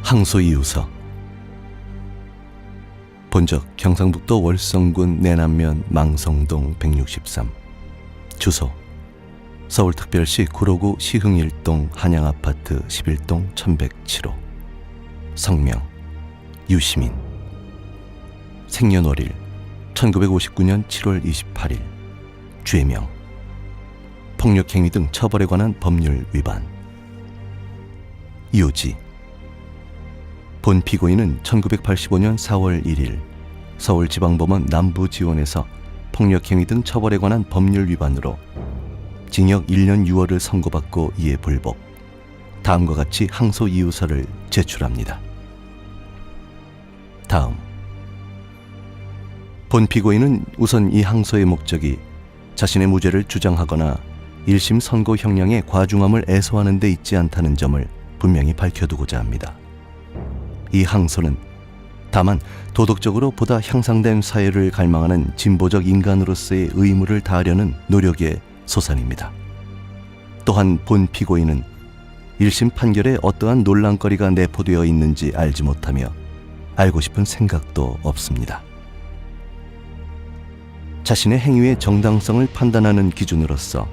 항소이유서. 본적 경상북도 월성군 내남면 망성동 163. 주소 서울특별시 구로구 시흥일동 한양아파트 11동 1107호. 성명 유시민. 생년월일 1959년 7월 28일. 죄명 폭력행위 등 처벌에 관한 법률 위반. 요지 본 피고인은 1985년 4월 1일 서울지방법원 남부지원에서 폭력행위 등 처벌에 관한 법률 위반으로 징역 1년 6월을 선고받고 이에 불복, 다음과 같이 항소이유서를 제출합니다. 다음, 본 피고인은 우선 이 항소의 목적이 자신의 무죄를 주장하거나 1심 선고 형량의 과중함을 애소하는 데 있지 않다는 점을 분명히 밝혀두고자 합니다. 이 항소는 다만 도덕적으로 보다 향상된 사회를 갈망하는 진보적 인간으로서의 의무를 다하려는 노력의 소산입니다. 또한 본 피고인은 1심 판결에 어떠한 논란거리가 내포되어 있는지 알지 못하며 알고 싶은 생각도 없습니다. 자신의 행위의 정당성을 판단하는 기준으로서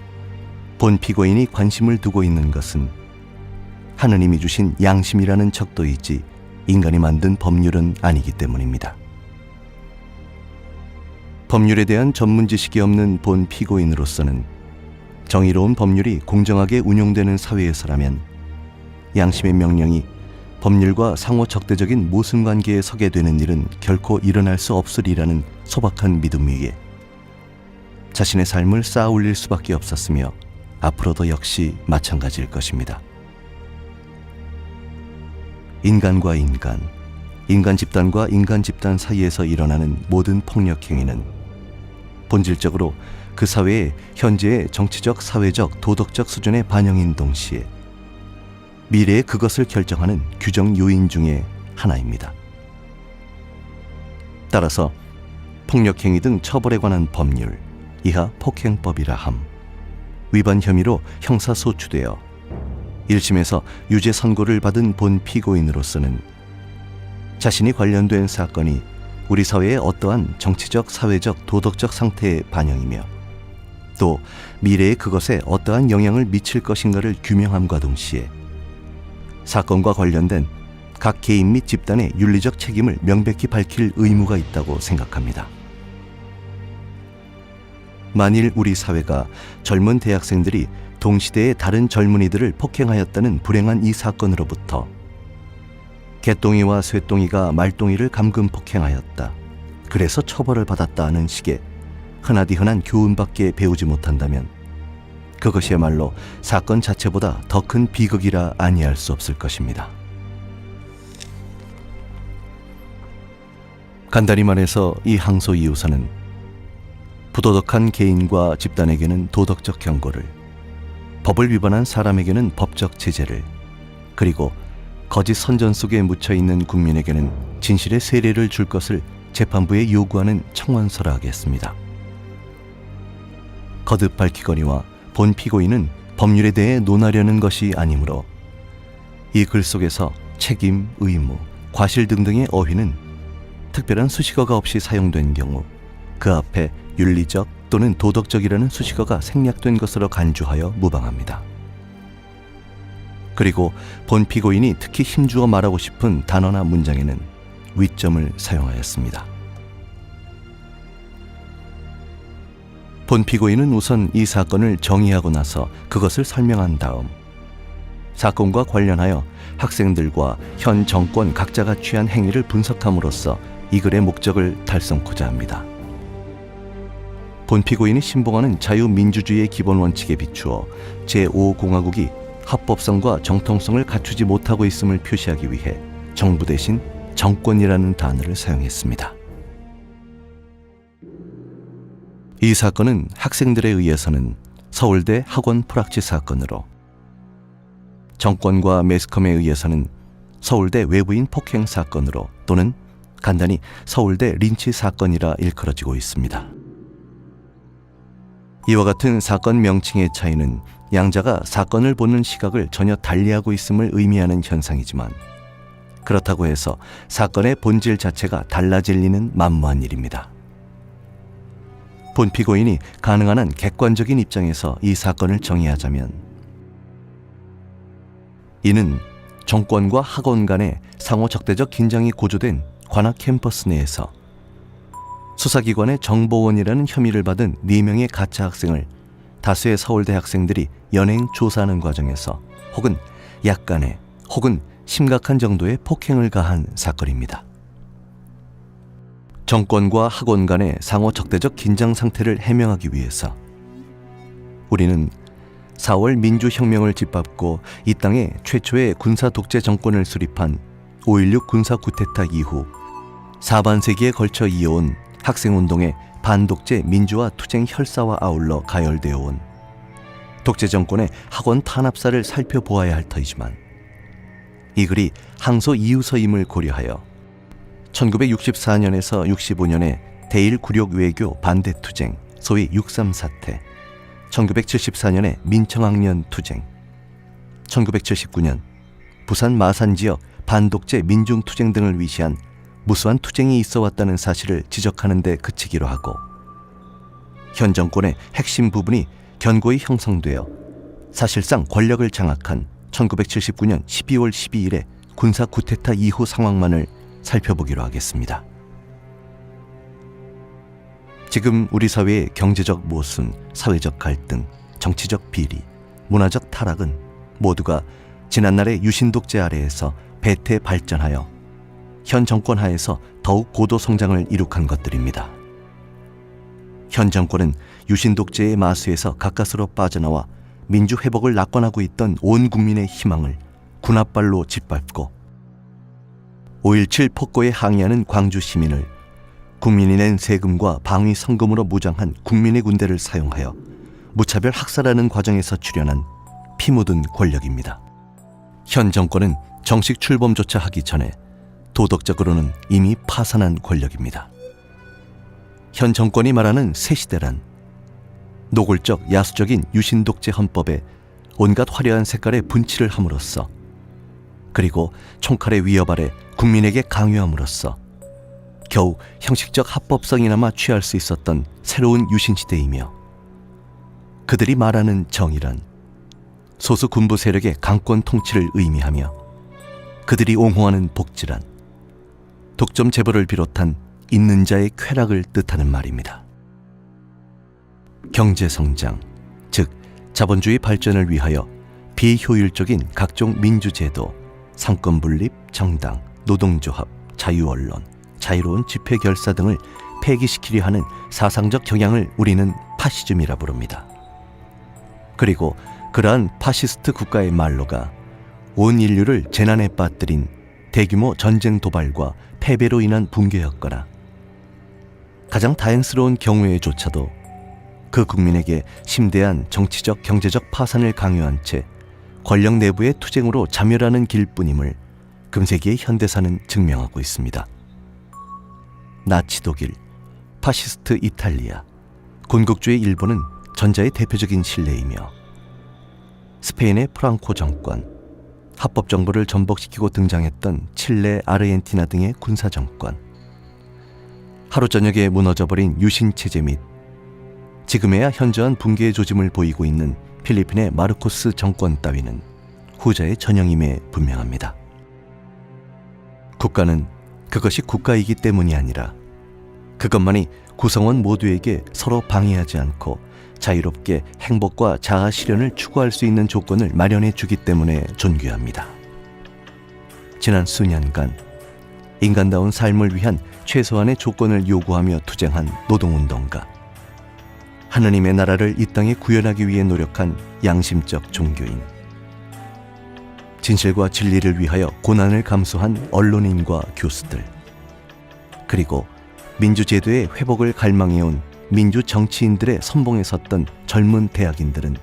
본 피고인이 관심을 두고 있는 것은 하느님이 주신 양심이라는 척도이지 인간이 만든 법률은 아니기 때문입니다. 법률에 대한 전문 지식이 없는 본 피고인으로서는 정의로운 법률이 공정하게 운용되는 사회에서라면 양심의 명령이 법률과 상호 적대적인 모순관계에 서게 되는 일은 결코 일어날 수 없으리라는 소박한 믿음 위에 자신의 삶을 쌓아 올릴 수밖에 없었으며 앞으로도 역시 마찬가지일 것입니다. 인간과 인간, 인간 집단과 인간 집단 사이에서 일어나는 모든 폭력 행위는 본질적으로 그 사회의 현재의 정치적, 사회적, 도덕적 수준의 반영인 동시에 미래의 그것을 결정하는 규정 요인 중의 하나입니다. 따라서 폭력 행위 등 처벌에 관한 법률, 이하 폭행법이라 함, 위반 혐의로 형사소추되어 1심에서 유죄 선고를 받은 본 피고인으로서는 자신이 관련된 사건이 우리 사회의 어떠한 정치적, 사회적, 도덕적 상태의 반영이며 또 미래에 그것에 어떠한 영향을 미칠 것인가를 규명함과 동시에 사건과 관련된 각 개인 및 집단의 윤리적 책임을 명백히 밝힐 의무가 있다고 생각합니다. 만일 우리 사회가 젊은 대학생들이 동시대의 다른 젊은이들을 폭행하였다는 불행한 이 사건으로부터 개똥이와 쇠똥이가 말똥이를 감금 폭행하였다, 그래서 처벌을 받았다 하는 식의 흔하디 흔한 교훈밖에 배우지 못한다면 그것이야말로 사건 자체보다 더 큰 비극이라 아니할 수 없을 것입니다. 간단히 말해서 이 항소이유서는 부도덕한 개인과 집단에게는 도덕적 경고를, 법을 위반한 사람에게는 법적 제재를, 그리고 거짓 선전 속에 묻혀있는 국민에게는 진실의 세례를 줄 것을 재판부에 요구하는 청원서라 하겠습니다. 거듭 밝히거니와 본 피고인은 법률에 대해 논하려는 것이 아니므로 이 글 속에서 책임, 의무, 과실 등등의 어휘는 특별한 수식어가 없이 사용된 경우 그 앞에 윤리적 또는 도덕적이라는 수식어가 생략된 것으로 간주하여 무방합니다. 그리고 본 피고인이 특히 힘주어 말하고 싶은 단어나 문장에는 위점을 사용하였습니다. 본 피고인은 우선 이 사건을 정의하고 나서 그것을 설명한 다음 사건과 관련하여 학생들과 현 정권 각자가 취한 행위를 분석함으로써 이 글의 목적을 달성코자 합니다. 본 피고인이 신봉하는 자유민주주의의 기본 원칙에 비추어 제5공화국이 합법성과 정통성을 갖추지 못하고 있음을 표시하기 위해 정부 대신 정권이라는 단어를 사용했습니다. 이 사건은 학생들에 의해서는 서울대 학원 풀학치 사건으로, 정권과 매스컴에 의해서는 서울대 외부인 폭행 사건으로 또는 간단히 서울대 린치 사건이라 일컬어지고 있습니다. 이와 같은 사건 명칭의 차이는 양자가 사건을 보는 시각을 전혀 달리하고 있음을 의미하는 현상이지만 그렇다고 해서 사건의 본질 자체가 달라질 리는 만무한 일입니다. 본 피고인이 가능한 한 객관적인 입장에서 이 사건을 정의하자면, 이는 정권과 학원 간의 상호 적대적 긴장이 고조된 관악 캠퍼스 내에서 수사기관의 정보원이라는 혐의를 받은 4명의 가짜 학생을 다수의 서울대 학생들이 연행 조사하는 과정에서 혹은 약간의 혹은 심각한 정도의 폭행을 가한 사건입니다. 정권과 학원 간의 상호 적대적 긴장 상태를 해명하기 위해서 우리는 4월 민주혁명을 짓밟고 이 땅에 최초의 군사 독재 정권을 수립한 5.16 군사 쿠데타 이후 사반세기에 걸쳐 이어온 학생운동의 반독재 민주화 투쟁 혈사와 아울러 가열되어 온 독재 정권의 학원 탄압사를 살펴보아야 할 터이지만, 이 글이 항소 이유서임을 고려하여 1964년에서 65년의 대일 굴욕 외교 반대 투쟁, 소위 6.3 사태, 1974년의 민청학년 투쟁, 1979년 부산 마산 지역 반독재 민중 투쟁 등을 위시한 무수한 투쟁이 있어 왔다는 사실을 지적하는 데 그치기로 하고, 현 정권의 핵심 부분이 견고히 형성되어 사실상 권력을 장악한 1979년 12월 12일의 군사 쿠데타 이후 상황만을 살펴보기로 하겠습니다. 지금 우리 사회의 경제적 모순, 사회적 갈등, 정치적 비리, 문화적 타락은 모두가 지난날의 유신독재 아래에서 배태 발전하여 현 정권 하에서 더욱 고도 성장을 이룩한 것들입니다. 현 정권은 유신독재의 마수에서 가까스로 빠져나와 민주회복을 낙관하고 있던 온 국민의 희망을 군홧발로 짓밟고 5.17 폭거에 항의하는 광주 시민을 국민이 낸 세금과 방위 성금으로 무장한 국민의 군대를 사용하여 무차별 학살하는 과정에서 출현한 피 묻은 권력입니다. 현 정권은 정식 출범조차 하기 전에 도덕적으로는 이미 파산한 권력입니다. 현 정권이 말하는 새 시대란 노골적 야수적인 유신독재 헌법에 온갖 화려한 색깔의 분칠을 함으로써, 그리고 총칼의 위협 아래 국민에게 강요함으로써 겨우 형식적 합법성이나마 취할 수 있었던 새로운 유신시대이며, 그들이 말하는 정의란 소수 군부 세력의 강권 통치를 의미하며, 그들이 옹호하는 복지란 독점 재벌을 비롯한 있는 자의 쾌락을 뜻하는 말입니다. 경제성장, 즉 자본주의 발전을 위하여 비효율적인 각종 민주제도, 상권분립, 정당, 노동조합, 자유언론, 자유로운 집회결사 등을 폐기시키려 하는 사상적 경향을 우리는 파시즘이라 부릅니다. 그리고 그러한 파시스트 국가의 말로가 온 인류를 재난에 빠뜨린 대규모 전쟁 도발과 패배로 인한 붕괴였거나, 가장 다행스러운 경우에조차도 그 국민에게 심대한 정치적 경제적 파산을 강요한 채 권력 내부의 투쟁으로 자멸하는 길뿐임을 금세기의 현대사는 증명하고 있습니다. 나치 독일, 파시스트 이탈리아, 군국주의 일본은 전자의 대표적인 신례이며, 스페인의 프랑코 정권, 합법 정부를 전복시키고 등장했던 칠레, 아르헨티나 등의 군사 정권, 하루 저녁에 무너져버린 유신 체제 및 지금에야 현저한 붕괴의 조짐을 보이고 있는 필리핀의 마르코스 정권 따위는 후자의 전형임에 분명합니다. 국가는 그것이 국가이기 때문이 아니라 그것만이 구성원 모두에게 서로 방해하지 않고 자유롭게 행복과 자아 실현을 추구할 수 있는 조건을 마련해 주기 때문에 존귀합니다. 지난 수년간 인간다운 삶을 위한 최소한의 조건을 요구하며 투쟁한 노동운동가, 하느님의 나라를 이 땅에 구현하기 위해 노력한 양심적 종교인, 진실과 진리를 위하여 고난을 감수한 언론인과 교수들, 그리고 민주제도의 회복을 갈망해온 민주 정치인들의 선봉에 섰던 젊은 대학인들은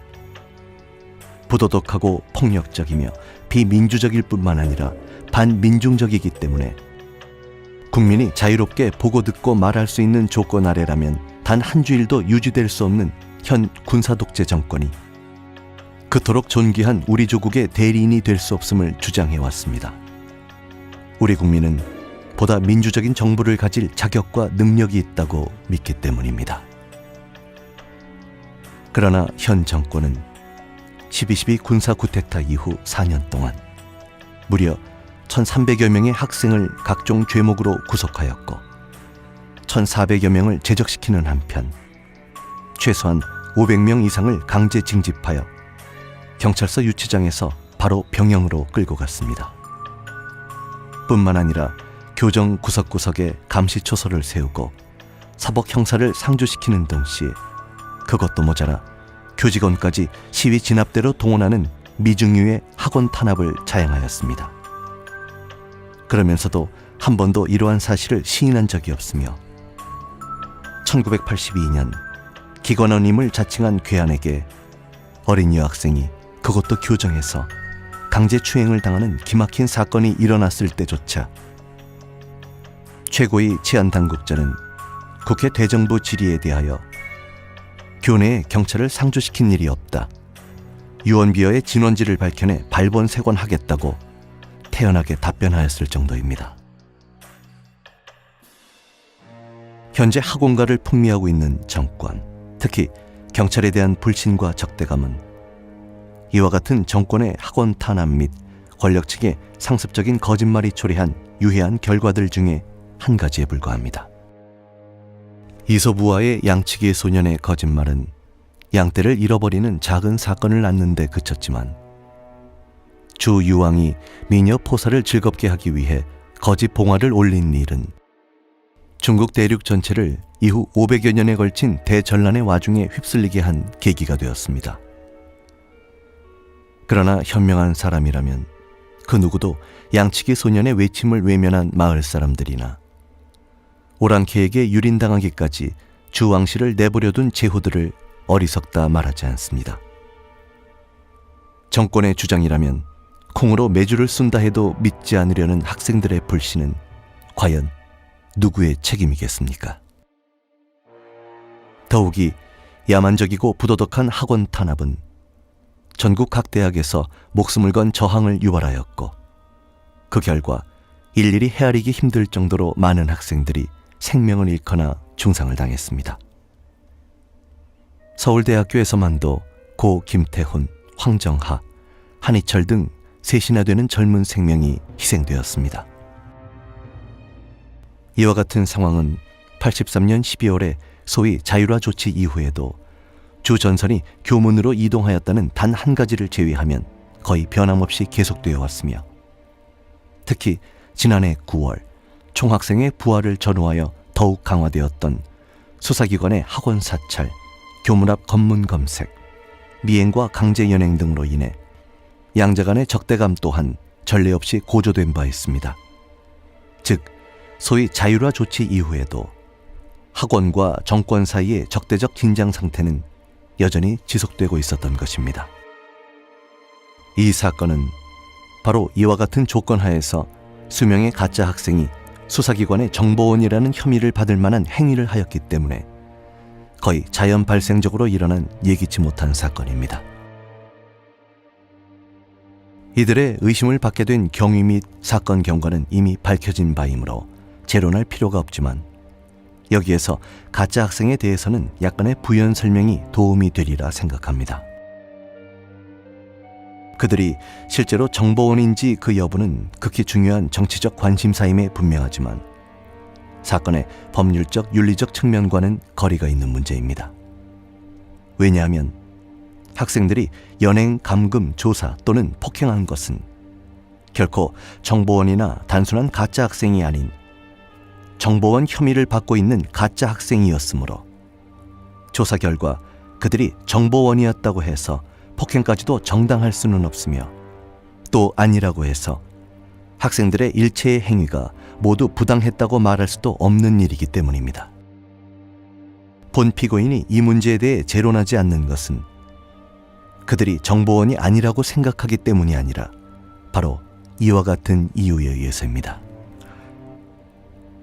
부도덕하고 폭력적이며 비민주적일 뿐만 아니라 반민중적이기 때문에 국민이 자유롭게 보고 듣고 말할 수 있는 조건 아래라면 단 한 주일도 유지될 수 없는 현 군사독재 정권이 그토록 존귀한 우리 조국의 대리인이 될 수 없음을 주장해왔습니다. 우리 국민은 보다 민주적인 정부를 가질 자격과 능력이 있다고 믿기 때문입니다. 그러나 현 정권은 12.12 군사 쿠데타 이후 4년 동안 무려 1,300여 명의 학생을 각종 죄목으로 구속하였고 1,400여 명을 제적시키는 한편 최소한 500명 이상을 강제 징집하여 경찰서 유치장에서 바로 병영으로 끌고 갔습니다. 뿐만 아니라 교정 구석구석에 감시초소를 세우고 사법 형사를 상주시키는 동시에 그것도 모자라 교직원까지 시위 진압대로 동원하는 미중유의 학원 탄압을 자행하였습니다. 그러면서도 한 번도 이러한 사실을 시인한 적이 없으며 1982년 기관원임을 자칭한 괴한에게 어린 여학생이 그것도 교정에서 강제추행을 당하는 기막힌 사건이 일어났을 때조차 최고위 치안당국자는 국회 대정부 질의에 대하여 교내에 경찰을 상주시킨 일이 없다. 유언비어의 진원지를 밝혀내 발본색원하겠다고 태연하게 답변하였을 정도입니다. 현재 학원가를 풍미하고 있는 정권, 특히 경찰에 대한 불신과 적대감은 이와 같은 정권의 학원 탄압 및 권력 측의 상습적인 거짓말이 초래한 유해한 결과들 중에 한 가지에 불과합니다. 이소부와의 양치기 소년의 거짓말은 양떼를 잃어버리는 작은 사건을 낳는 데 그쳤지만 주 유왕이 미녀 포사를 즐겁게 하기 위해 거짓 봉화를 올린 일은 중국 대륙 전체를 이후 500여 년에 걸친 대전란의 와중에 휩쓸리게 한 계기가 되었습니다. 그러나 현명한 사람이라면 그 누구도 양치기 소년의 외침을 외면한 마을 사람들이나 오랑캐에게 유린당하기까지 주왕실을 내버려둔 제후들을 어리석다 말하지 않습니다. 정권의 주장이라면 콩으로 매주를 쏜다 해도 믿지 않으려는 학생들의 불신은 과연 누구의 책임이겠습니까? 더욱이 야만적이고 부도덕한 학원 탄압은 전국 각 대학에서 목숨을 건 저항을 유발하였고 그 결과 일일이 헤아리기 힘들 정도로 많은 학생들이 생명을 잃거나 중상을 당했습니다. 서울대학교에서만도 고 김태훈, 황정하, 한희철 등 셋이나 되는 젊은 생명이 희생되었습니다. 이와 같은 상황은 83년 12월에 소위 자율화 조치 이후에도 주 전선이 교문으로 이동하였다는 단 한 가지를 제외하면 거의 변함없이 계속되어 왔으며 특히 지난해 9월 총학생의 부활을 전후하여 더욱 강화되었던 수사기관의 학원 사찰, 교문 앞 검문 검색, 미행과 강제 연행 등으로 인해 양자 간의 적대감 또한 전례 없이 고조된 바 있습니다. 즉 소위 자율화 조치 이후에도 학원과 정권 사이의 적대적 긴장 상태는 여전히 지속되고 있었던 것입니다. 이 사건은 바로 이와 같은 조건 하에서 수명의 가짜 학생이 수사기관의 정보원이라는 혐의를 받을 만한 행위를 하였기 때문에 거의 자연 발생적으로 일어난 예기치 못한 사건입니다. 이들의 의심을 받게 된 경위 및 사건 경과는 이미 밝혀진 바이므로 재론할 필요가 없지만 여기에서 가짜 학생에 대해서는 약간의 부연 설명이 도움이 되리라 생각합니다. 그들이 실제로 정보원인지 그 여부는 극히 중요한 정치적 관심사임에 분명하지만 사건의 법률적 윤리적 측면과는 거리가 있는 문제입니다. 왜냐하면 학생들이 연행, 감금, 조사 또는 폭행한 것은 결코 정보원이나 단순한 가짜 학생이 아닌 정보원 혐의를 받고 있는 가짜 학생이었으므로 조사 결과 그들이 정보원이었다고 해서 폭행까지도 정당할 수는 없으며 또 아니라고 해서 학생들의 일체의 행위가 모두 부당했다고 말할 수도 없는 일이기 때문입니다. 본 피고인이 이 문제에 대해 재론하지 않는 것은 그들이 정보원이 아니라고 생각하기 때문이 아니라 바로 이와 같은 이유에 의해서입니다.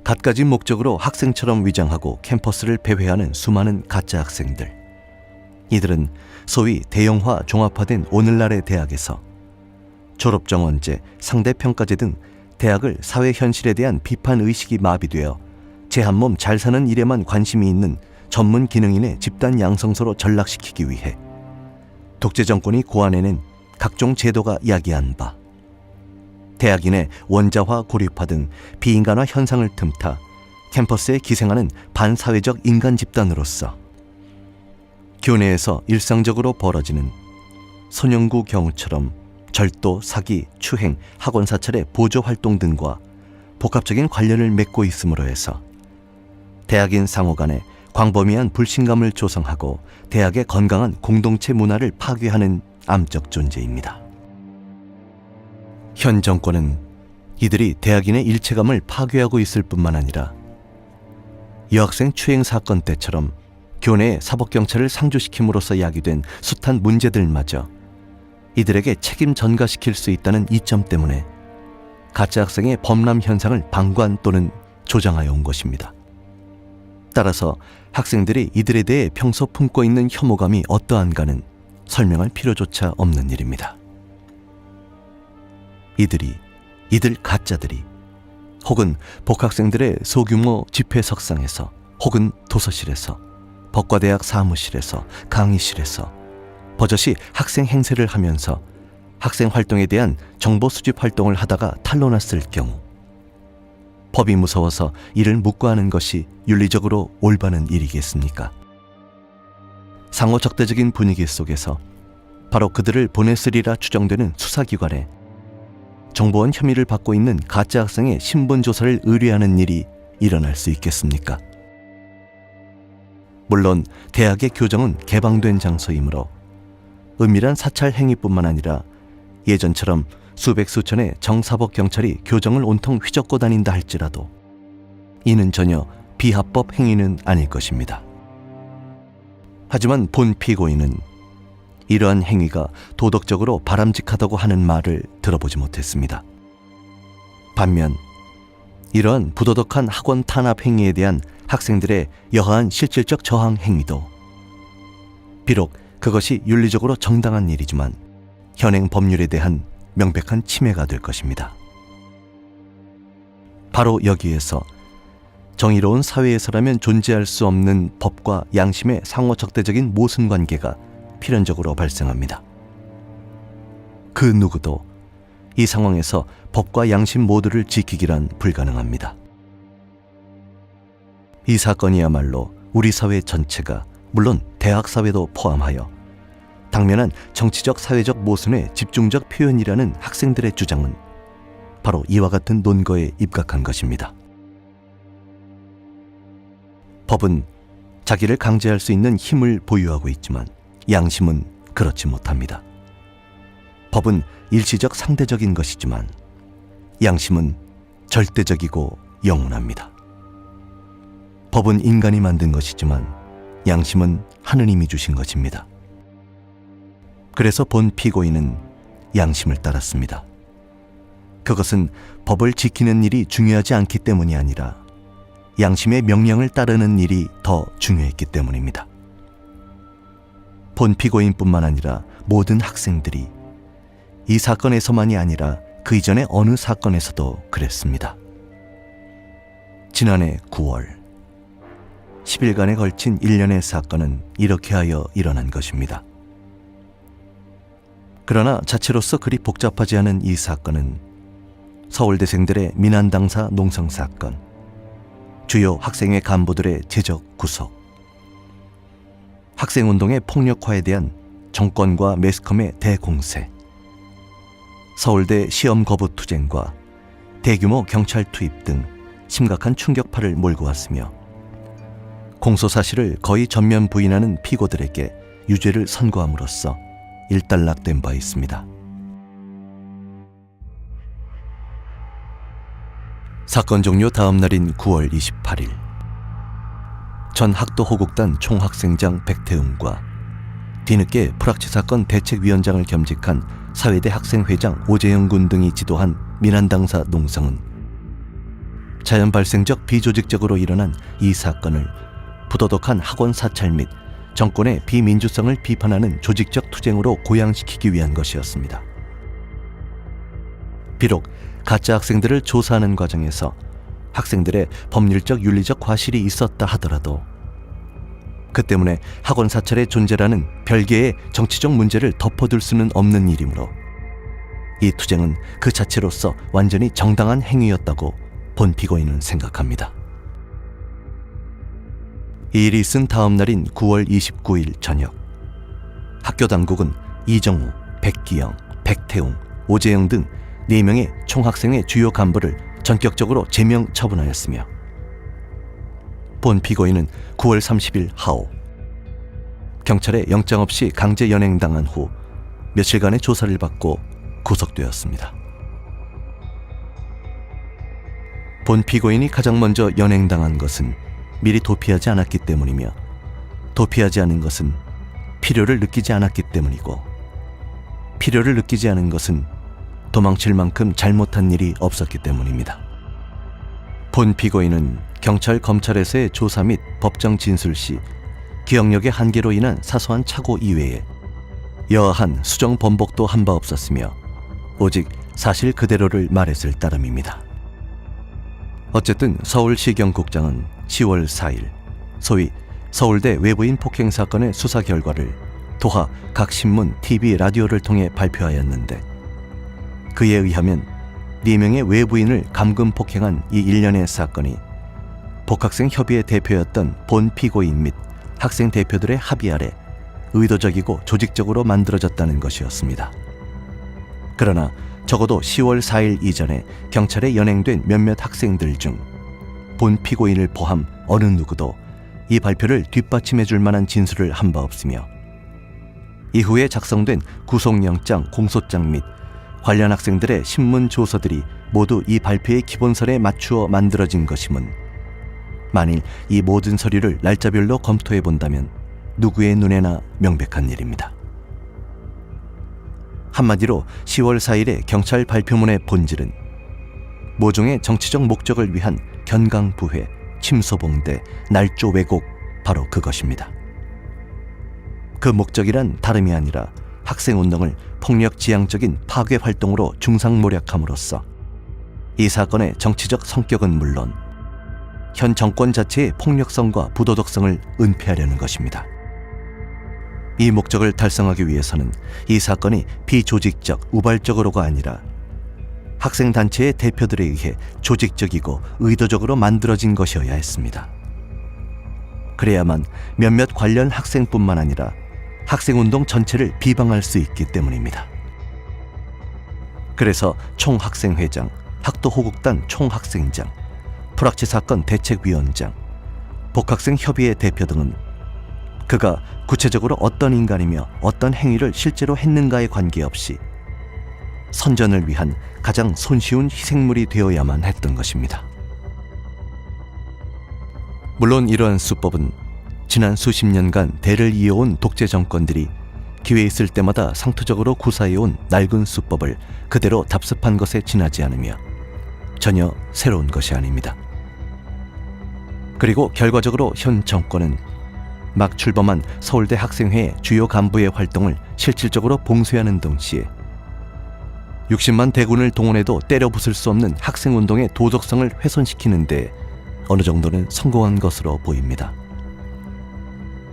갖가지 목적으로 학생처럼 위장하고 캠퍼스를 배회하는 수많은 가짜 학생들. 이들은 소위 대형화 종합화된 오늘날의 대학에서 졸업정원제, 상대평가제 등 대학을 사회 현실에 대한 비판 의식이 마비되어 제 한 몸 잘 사는 일에만 관심이 있는 전문 기능인의 집단 양성소로 전락시키기 위해 독재 정권이 고안해낸 각종 제도가 야기한 바, 대학인의 원자화 고립화 등 비인간화 현상을 틈타 캠퍼스에 기생하는 반사회적 인간 집단으로서 교내에서 일상적으로 벌어지는 선영구 경우처럼 절도, 사기, 추행, 학원 사찰의 보조 활동 등과 복합적인 관련을 맺고 있으므로 해서 대학인 상호 간에 광범위한 불신감을 조성하고 대학의 건강한 공동체 문화를 파괴하는 암적 존재입니다. 현 정권은 이들이 대학인의 일체감을 파괴하고 있을 뿐만 아니라 여학생 추행 사건 때처럼 교내에 사법경찰을 상주시킴으로써 야기된 숱한 문제들마저 이들에게 책임 전가시킬 수 있다는 이점 때문에 가짜 학생의 범람 현상을 방관 또는 조장하여 온 것입니다. 따라서 학생들이 이들에 대해 평소 품고 있는 혐오감이 어떠한가는 설명할 필요조차 없는 일입니다. 이들 가짜들이 혹은 복학생들의 소규모 집회 석상에서 혹은 도서실에서 법과대학 사무실에서 강의실에서 버젓이 학생 행세를 하면서 학생 활동에 대한 정보 수집 활동을 하다가 탄로났을 경우 법이 무서워서 이를 묵과하는 것이 윤리적으로 올바른 일이겠습니까? 상호 적대적인 분위기 속에서 바로 그들을 보냈으리라 추정되는 수사기관에 정보원 혐의를 받고 있는 가짜 학생의 신분 조사를 의뢰하는 일이 일어날 수 있겠습니까? 물론 대학의 교정은 개방된 장소이므로 은밀한 사찰 행위뿐만 아니라 예전처럼 수백 수천의 정사법 경찰이 교정을 온통 휘젓고 다닌다 할지라도 이는 전혀 비합법 행위는 아닐 것입니다. 하지만 본 피고인은 이러한 행위가 도덕적으로 바람직하다고 하는 말을 들어보지 못했습니다. 반면 이러한 부도덕한 학원 탄압 행위에 대한 학생들의 여하한 실질적 저항 행위도 비록 그것이 윤리적으로 정당한 일이지만 현행 법률에 대한 명백한 침해가 될 것입니다. 바로 여기에서 정의로운 사회에서라면 존재할 수 없는 법과 양심의 상호 적대적인 모순관계가 필연적으로 발생합니다. 그 누구도 이 상황에서 법과 양심 모두를 지키기란 불가능합니다. 이 사건이야말로 우리 사회 전체가 물론 대학 사회도 포함하여 당면한 정치적 사회적 모순의 집중적 표현이라는 학생들의 주장은 바로 이와 같은 논거에 입각한 것입니다. 법은 자기를 강제할 수 있는 힘을 보유하고 있지만 양심은 그렇지 못합니다. 법은 일시적 상대적인 것이지만 양심은 절대적이고 영원합니다. 법은 인간이 만든 것이지만 양심은 하느님이 주신 것입니다. 그래서 본 피고인은 양심을 따랐습니다. 그것은 법을 지키는 일이 중요하지 않기 때문이 아니라 양심의 명령을 따르는 일이 더 중요했기 때문입니다. 본 피고인뿐만 아니라 모든 학생들이 이 사건에서만이 아니라 그 이전의 어느 사건에서도 그랬습니다. 지난해 9월 10일간에 걸친 일련의 사건은 이렇게 하여 일어난 것입니다. 그러나 자체로서 그리 복잡하지 않은 이 사건은 서울대생들의 민안당사 농성사건, 주요 학생회 간부들의 제적 구속, 학생운동의 폭력화에 대한 정권과 매스컴의 대공세, 서울대 시험 거부 투쟁과 대규모 경찰 투입 등 심각한 충격파를 몰고 왔으며 공소사실을 거의 전면 부인하는 피고들에게 유죄를 선고함으로써 일단락된 바 있습니다. 사건 종료 다음 날인 9월 28일 전 학도 호국단 총학생장 백태웅과 뒤늦게 프락치 사건 대책위원장을 겸직한 사회대 학생회장 오재영 군 등이 지도한 민안당사 농성은 자연 발생적 비조직적으로 일어난 이 사건을 부도덕한 학원 사찰 및 정권의 비민주성을 비판하는 조직적 투쟁으로 고양시키기 위한 것이었습니다. 비록 가짜 학생들을 조사하는 과정에서 학생들의 법률적 윤리적 과실이 있었다 하더라도 그 때문에 학원 사찰의 존재라는 별개의 정치적 문제를 덮어둘 수는 없는 일이므로 이 투쟁은 그 자체로서 완전히 정당한 행위였다고 본 피고인은 생각합니다. 이 일이 있은 다음 날인 9월 29일 저녁, 학교 당국은 이정우, 백기영, 백태웅, 오재영 등 4명의 총학생회 주요 간부를 전격적으로 제명 처분하였으며 본 피고인은 9월 30일 하오, 경찰에 영장 없이 강제 연행당한 후 며칠간의 조사를 받고 구속되었습니다. 본 피고인이 가장 먼저 연행당한 것은 미리 도피하지 않았기 때문이며 도피하지 않은 것은 필요를 느끼지 않았기 때문이고 필요를 느끼지 않은 것은 도망칠 만큼 잘못한 일이 없었기 때문입니다. 본 피고인은 경찰, 검찰에서의 조사 및 법정 진술 시 기억력의 한계로 인한 사소한 착오 이외에 여하한 수정 번복도 한 바 없었으며 오직 사실 그대로를 말했을 따름입니다. 어쨌든 서울시경국장은 10월 4일 소위 서울대 외부인 폭행 사건의 수사 결과를 도하 각 신문, TV, 라디오를 통해 발표하였는데 그에 의하면 4명의 외부인을 감금 폭행한 이 일련의 사건이 복학생 협의회 대표였던 본 피고인 및 학생 대표들의 합의 아래 의도적이고 조직적으로 만들어졌다는 것이었습니다. 그러나 적어도 10월 4일 이전에 경찰에 연행된 몇몇 학생들 중 본 피고인을 포함 어느 누구도 이 발표를 뒷받침해 줄 만한 진술을 한 바 없으며 이후에 작성된 구속영장, 공소장 및 관련 학생들의 신문 조서들이 모두 이 발표의 기본설에 맞추어 만들어진 것임은 만일 이 모든 서류를 날짜별로 검토해 본다면 누구의 눈에나 명백한 일입니다. 한마디로 10월 4일의 경찰 발표문의 본질은 모종의 정치적 목적을 위한 견강부회, 침소봉대, 날조 왜곡, 바로 그것입니다. 그 목적이란 다름이 아니라 학생운동을 폭력지향적인 파괴 활동으로 중상모략함으로써 이 사건의 정치적 성격은 물론 현 정권 자체의 폭력성과 부도덕성을 은폐하려는 것입니다. 이 목적을 달성하기 위해서는 이 사건이 비조직적, 우발적으로가 아니라 학생단체의 대표들에 의해 조직적이고 의도적으로 만들어진 것이어야 했습니다. 그래야만 몇몇 관련 학생뿐만 아니라 학생운동 전체를 비방할 수 있기 때문입니다. 그래서 총학생회장, 학도호국단 총학생장, 불학치 사건 대책위원장, 복학생협의회 대표 등은 그가 구체적으로 어떤 인간이며 어떤 행위를 실제로 했는가에 관계없이 선전을 위한 가장 손쉬운 희생물이 되어야만 했던 것입니다. 물론 이러한 수법은 지난 수십 년간 대를 이어온 독재 정권들이 기회 있을 때마다 상투적으로 구사해온 낡은 수법을 그대로 답습한 것에 지나지 않으며 전혀 새로운 것이 아닙니다. 그리고 결과적으로 현 정권은 막 출범한 서울대 학생회 주요 간부의 활동을 실질적으로 봉쇄하는 동시에 60만 대군을 동원해도 때려 부술 수 없는 학생운동의 도덕성을 훼손시키는 데 어느 정도는 성공한 것으로 보입니다.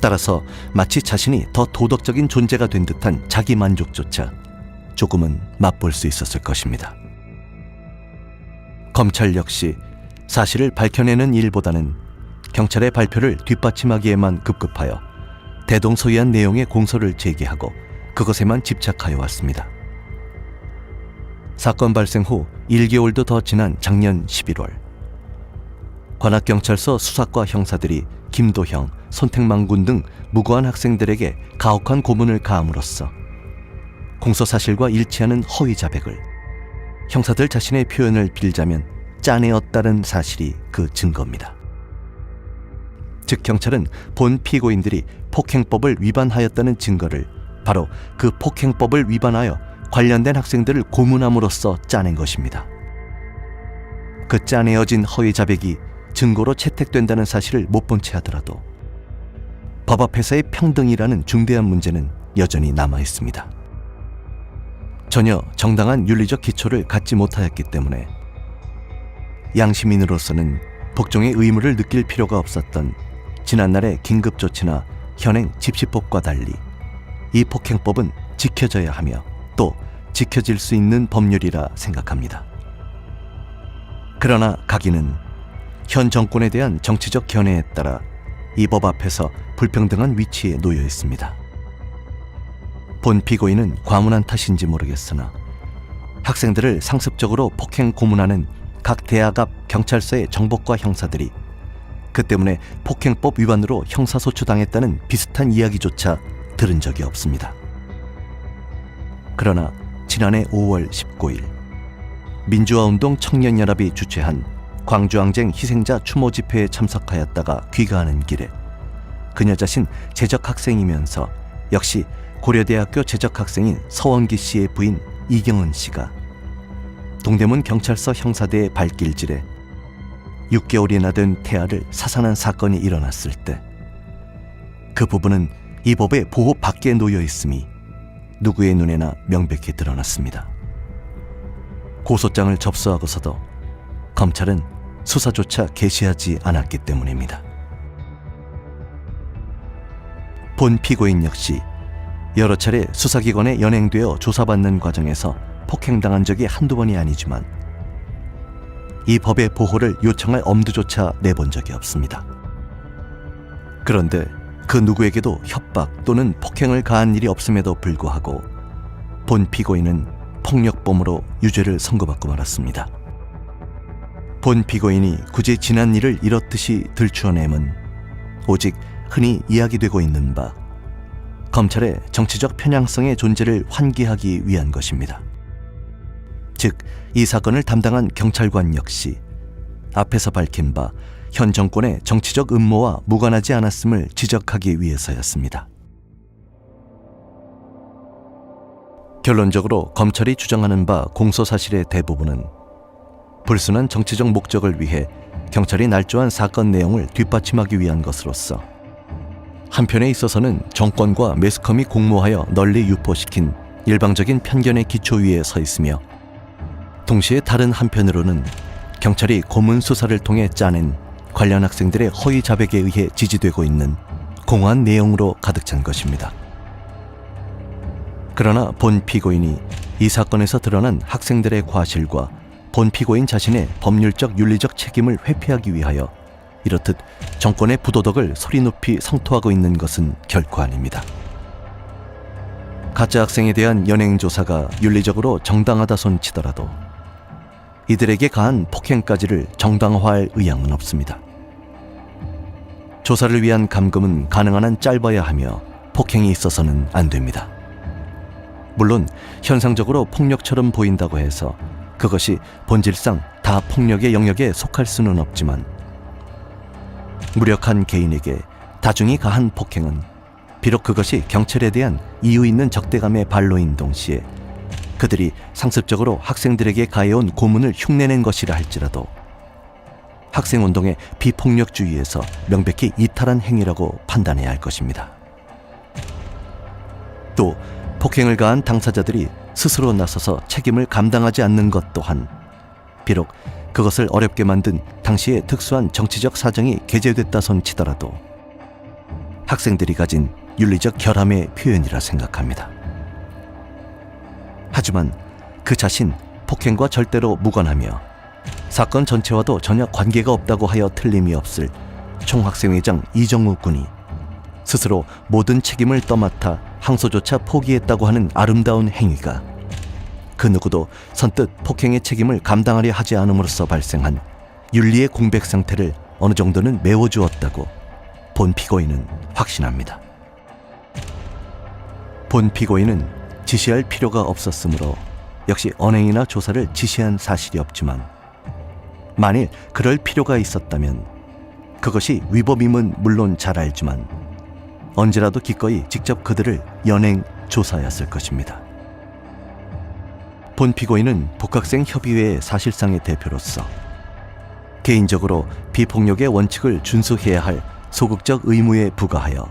따라서 마치 자신이 더 도덕적인 존재가 된 듯한 자기 만족조차 조금은 맛볼 수 있었을 것입니다. 검찰 역시 사실을 밝혀내는 일보다는 경찰의 발표를 뒷받침하기에만 급급하여 대동소이한 내용의 공소를 제기하고 그것에만 집착하여 왔습니다. 사건 발생 후 1개월도 더 지난 작년 11월 관악경찰서 수사과 형사들이 김도형, 손택망군 등 무고한 학생들에게 가혹한 고문을 가함으로써 공소사실과 일치하는 허위 자백을, 형사들 자신의 표현을 빌자면 짜내었다는 사실이 그 증거입니다. 즉 경찰은 본 피고인들이 폭행법을 위반하였다는 증거를 바로 그 폭행법을 위반하여 관련된 학생들을 고문함으로써 짜낸 것입니다. 그 짜내어진 허위 자백이 증거로 채택된다는 사실을 못 본 채 하더라도 법 앞에서의 평등이라는 중대한 문제는 여전히 남아 있습니다. 전혀 정당한 윤리적 기초를 갖지 못하였기 때문에 양시민으로서는 복종의 의무를 느낄 필요가 없었던 지난날의 긴급조치나 현행 집시법과 달리 이 폭행법은 지켜져야 하며 또 지켜질 수 있는 법률이라 생각합니다. 그러나 각인은 현 정권에 대한 정치적 견해에 따라 이 법 앞에서 불평등한 위치에 놓여 있습니다. 본 피고인은 과문한 탓인지 모르겠으나 학생들을 상습적으로 폭행 고문하는 각 대학 앞 경찰서의 정복과 형사들이 그 때문에 폭행법 위반으로 형사소추당했다는 비슷한 이야기조차 들은 적이 없습니다. 그러나 지난해 5월 19일 민주화운동 청년연합이 주최한 광주항쟁 희생자 추모 집회에 참석하였다가 귀가하는 길에 그녀 자신 재적학생이면서 역시 고려대학교 재적학생인 서원기 씨의 부인 이경은 씨가 동대문 경찰서 형사대의 발길질에 6개월이나 된 태아를 사살한 사건이 일어났을 때 그 부분은 이 법의 보호 밖에 놓여 있음이 누구의 눈에나 명백히 드러났습니다. 고소장을 접수하고서도 검찰은 수사조차 개시하지 않았기 때문입니다. 본 피고인 역시 여러 차례 수사기관에 연행되어 조사받는 과정에서 폭행당한 적이 한두 번이 아니지만 이 법의 보호를 요청할 엄두조차 내본 적이 없습니다. 그런데 그 누구에게도 협박 또는 폭행을 가한 일이 없음에도 불구하고 본 피고인은 폭력범으로 유죄를 선고받고 말았습니다. 본 피고인이 굳이 지난 일을 이렇듯이 들추어냄은 오직 흔히 이야기되고 있는 바 검찰의 정치적 편향성의 존재를 환기하기 위한 것입니다. 즉, 이 사건을 담당한 경찰관 역시 앞에서 밝힌 바 현 정권의 정치적 음모와 무관하지 않았음을 지적하기 위해서였습니다. 결론적으로 검찰이 주장하는 바 공소사실의 대부분은 불순한 정치적 목적을 위해 경찰이 날조한 사건 내용을 뒷받침하기 위한 것으로서 한편에 있어서는 정권과 매스컴이 공모하여 널리 유포시킨 일방적인 편견의 기초 위에 서 있으며 동시에 다른 한편으로는 경찰이 고문 수사를 통해 짜낸 관련 학생들의 허위 자백에 의해 지지되고 있는 공허한 내용으로 가득 찬 것입니다. 그러나 본 피고인이 이 사건에서 드러난 학생들의 과실과 본 피고인 자신의 법률적 윤리적 책임을 회피하기 위하여 이렇듯 정권의 부도덕을 소리 높이 성토하고 있는 것은 결코 아닙니다. 가짜 학생에 대한 연행조사가 윤리적으로 정당하다 손치더라도 이들에게 가한 폭행까지를 정당화할 의향은 없습니다. 조사를 위한 감금은 가능한 한 짧아야 하며 폭행이 있어서는 안 됩니다. 물론 현상적으로 폭력처럼 보인다고 해서 그것이 본질상 다 폭력의 영역에 속할 수는 없지만 무력한 개인에게 다중이 가한 폭행은 비록 그것이 경찰에 대한 이유 있는 적대감의 발로인 동시에 그들이 상습적으로 학생들에게 가해온 고문을 흉내낸 것이라 할지라도 학생운동의 비폭력주의에서 명백히 이탈한 행위라고 판단해야 할 것입니다. 또 폭행을 가한 당사자들이 스스로 나서서 책임을 감당하지 않는 것 또한 비록 그것을 어렵게 만든 당시의 특수한 정치적 사정이 게재됐다 손치더라도 학생들이 가진 윤리적 결함의 표현이라 생각합니다. 하지만 그 자신 폭행과 절대로 무관하며 사건 전체와도 전혀 관계가 없다고 하여 틀림이 없을 총학생회장 이정우 군이 스스로 모든 책임을 떠맡아 항소조차 포기했다고 하는 아름다운 행위가 그 누구도 선뜻 폭행의 책임을 감당하려 하지 않음으로써 발생한 윤리의 공백 상태를 어느 정도는 메워주었다고 본 피고인은 확신합니다. 본 피고인은 지시할 필요가 없었으므로 역시 언행이나 조사를 지시한 사실이 없지만 만일 그럴 필요가 있었다면 그것이 위법임은 물론 잘 알지만 언제라도 기꺼이 직접 그들을 연행 조사하였을 것입니다. 본 피고인은 북학생협의회의 사실상의 대표로서 개인적으로 비폭력의 원칙을 준수해야 할 소극적 의무에 부과하여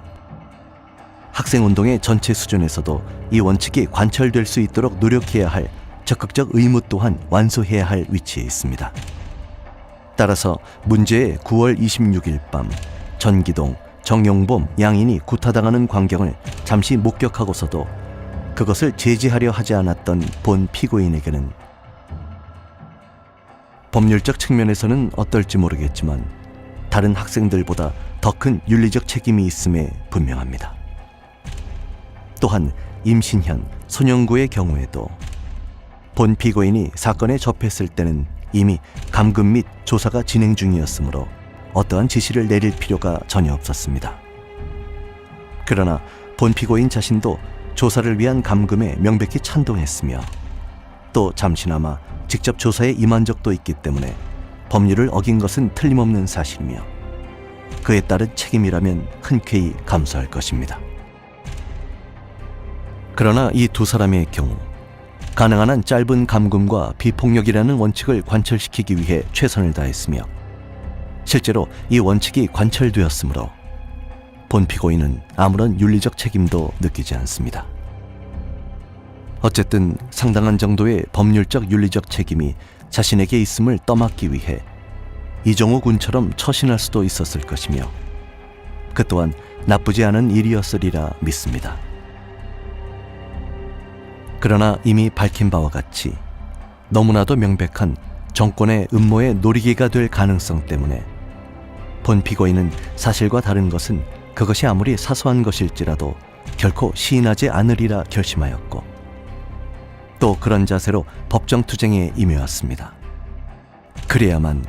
학생운동의 전체 수준에서도 이 원칙이 관철될 수 있도록 노력해야 할 적극적 의무 또한 완수해야 할 위치에 있습니다. 따라서 문제의 9월 26일 밤 전기동, 정용범, 양인이 구타당하는 광경을 잠시 목격하고서도 그것을 제지하려 하지 않았던 본 피고인에게는 법률적 측면에서는 어떨지 모르겠지만 다른 학생들보다 더 큰 윤리적 책임이 있음에 분명합니다. 또한 임신현, 손영구의 경우에도 본 피고인이 사건에 접했을 때는 이미 감금 및 조사가 진행 중이었으므로 어떠한 지시를 내릴 필요가 전혀 없었습니다. 그러나 본 피고인 자신도 조사를 위한 감금에 명백히 찬동했으며 또 잠시나마 직접 조사에 임한 적도 있기 때문에 법률을 어긴 것은 틀림없는 사실이며 그에 따른 책임이라면 흔쾌히 감수할 것입니다. 그러나 이 두 사람의 경우 가능한 한 짧은 감금과 비폭력이라는 원칙을 관철시키기 위해 최선을 다했으며 실제로 이 원칙이 관철되었으므로 본 피고인은 아무런 윤리적 책임도 느끼지 않습니다. 어쨌든 상당한 정도의 법률적 윤리적 책임이 자신에게 있음을 떠맡기 위해 이종호 군처럼 처신할 수도 있었을 것이며 그 또한 나쁘지 않은 일이었으리라 믿습니다. 그러나 이미 밝힌 바와 같이 너무나도 명백한 정권의 음모의 노리개가 될 가능성 때문에 본 피고인은 사실과 다른 것은 그것이 아무리 사소한 것일지라도 결코 시인하지 않으리라 결심하였고 또 그런 자세로 법정 투쟁에 임해왔습니다. 그래야만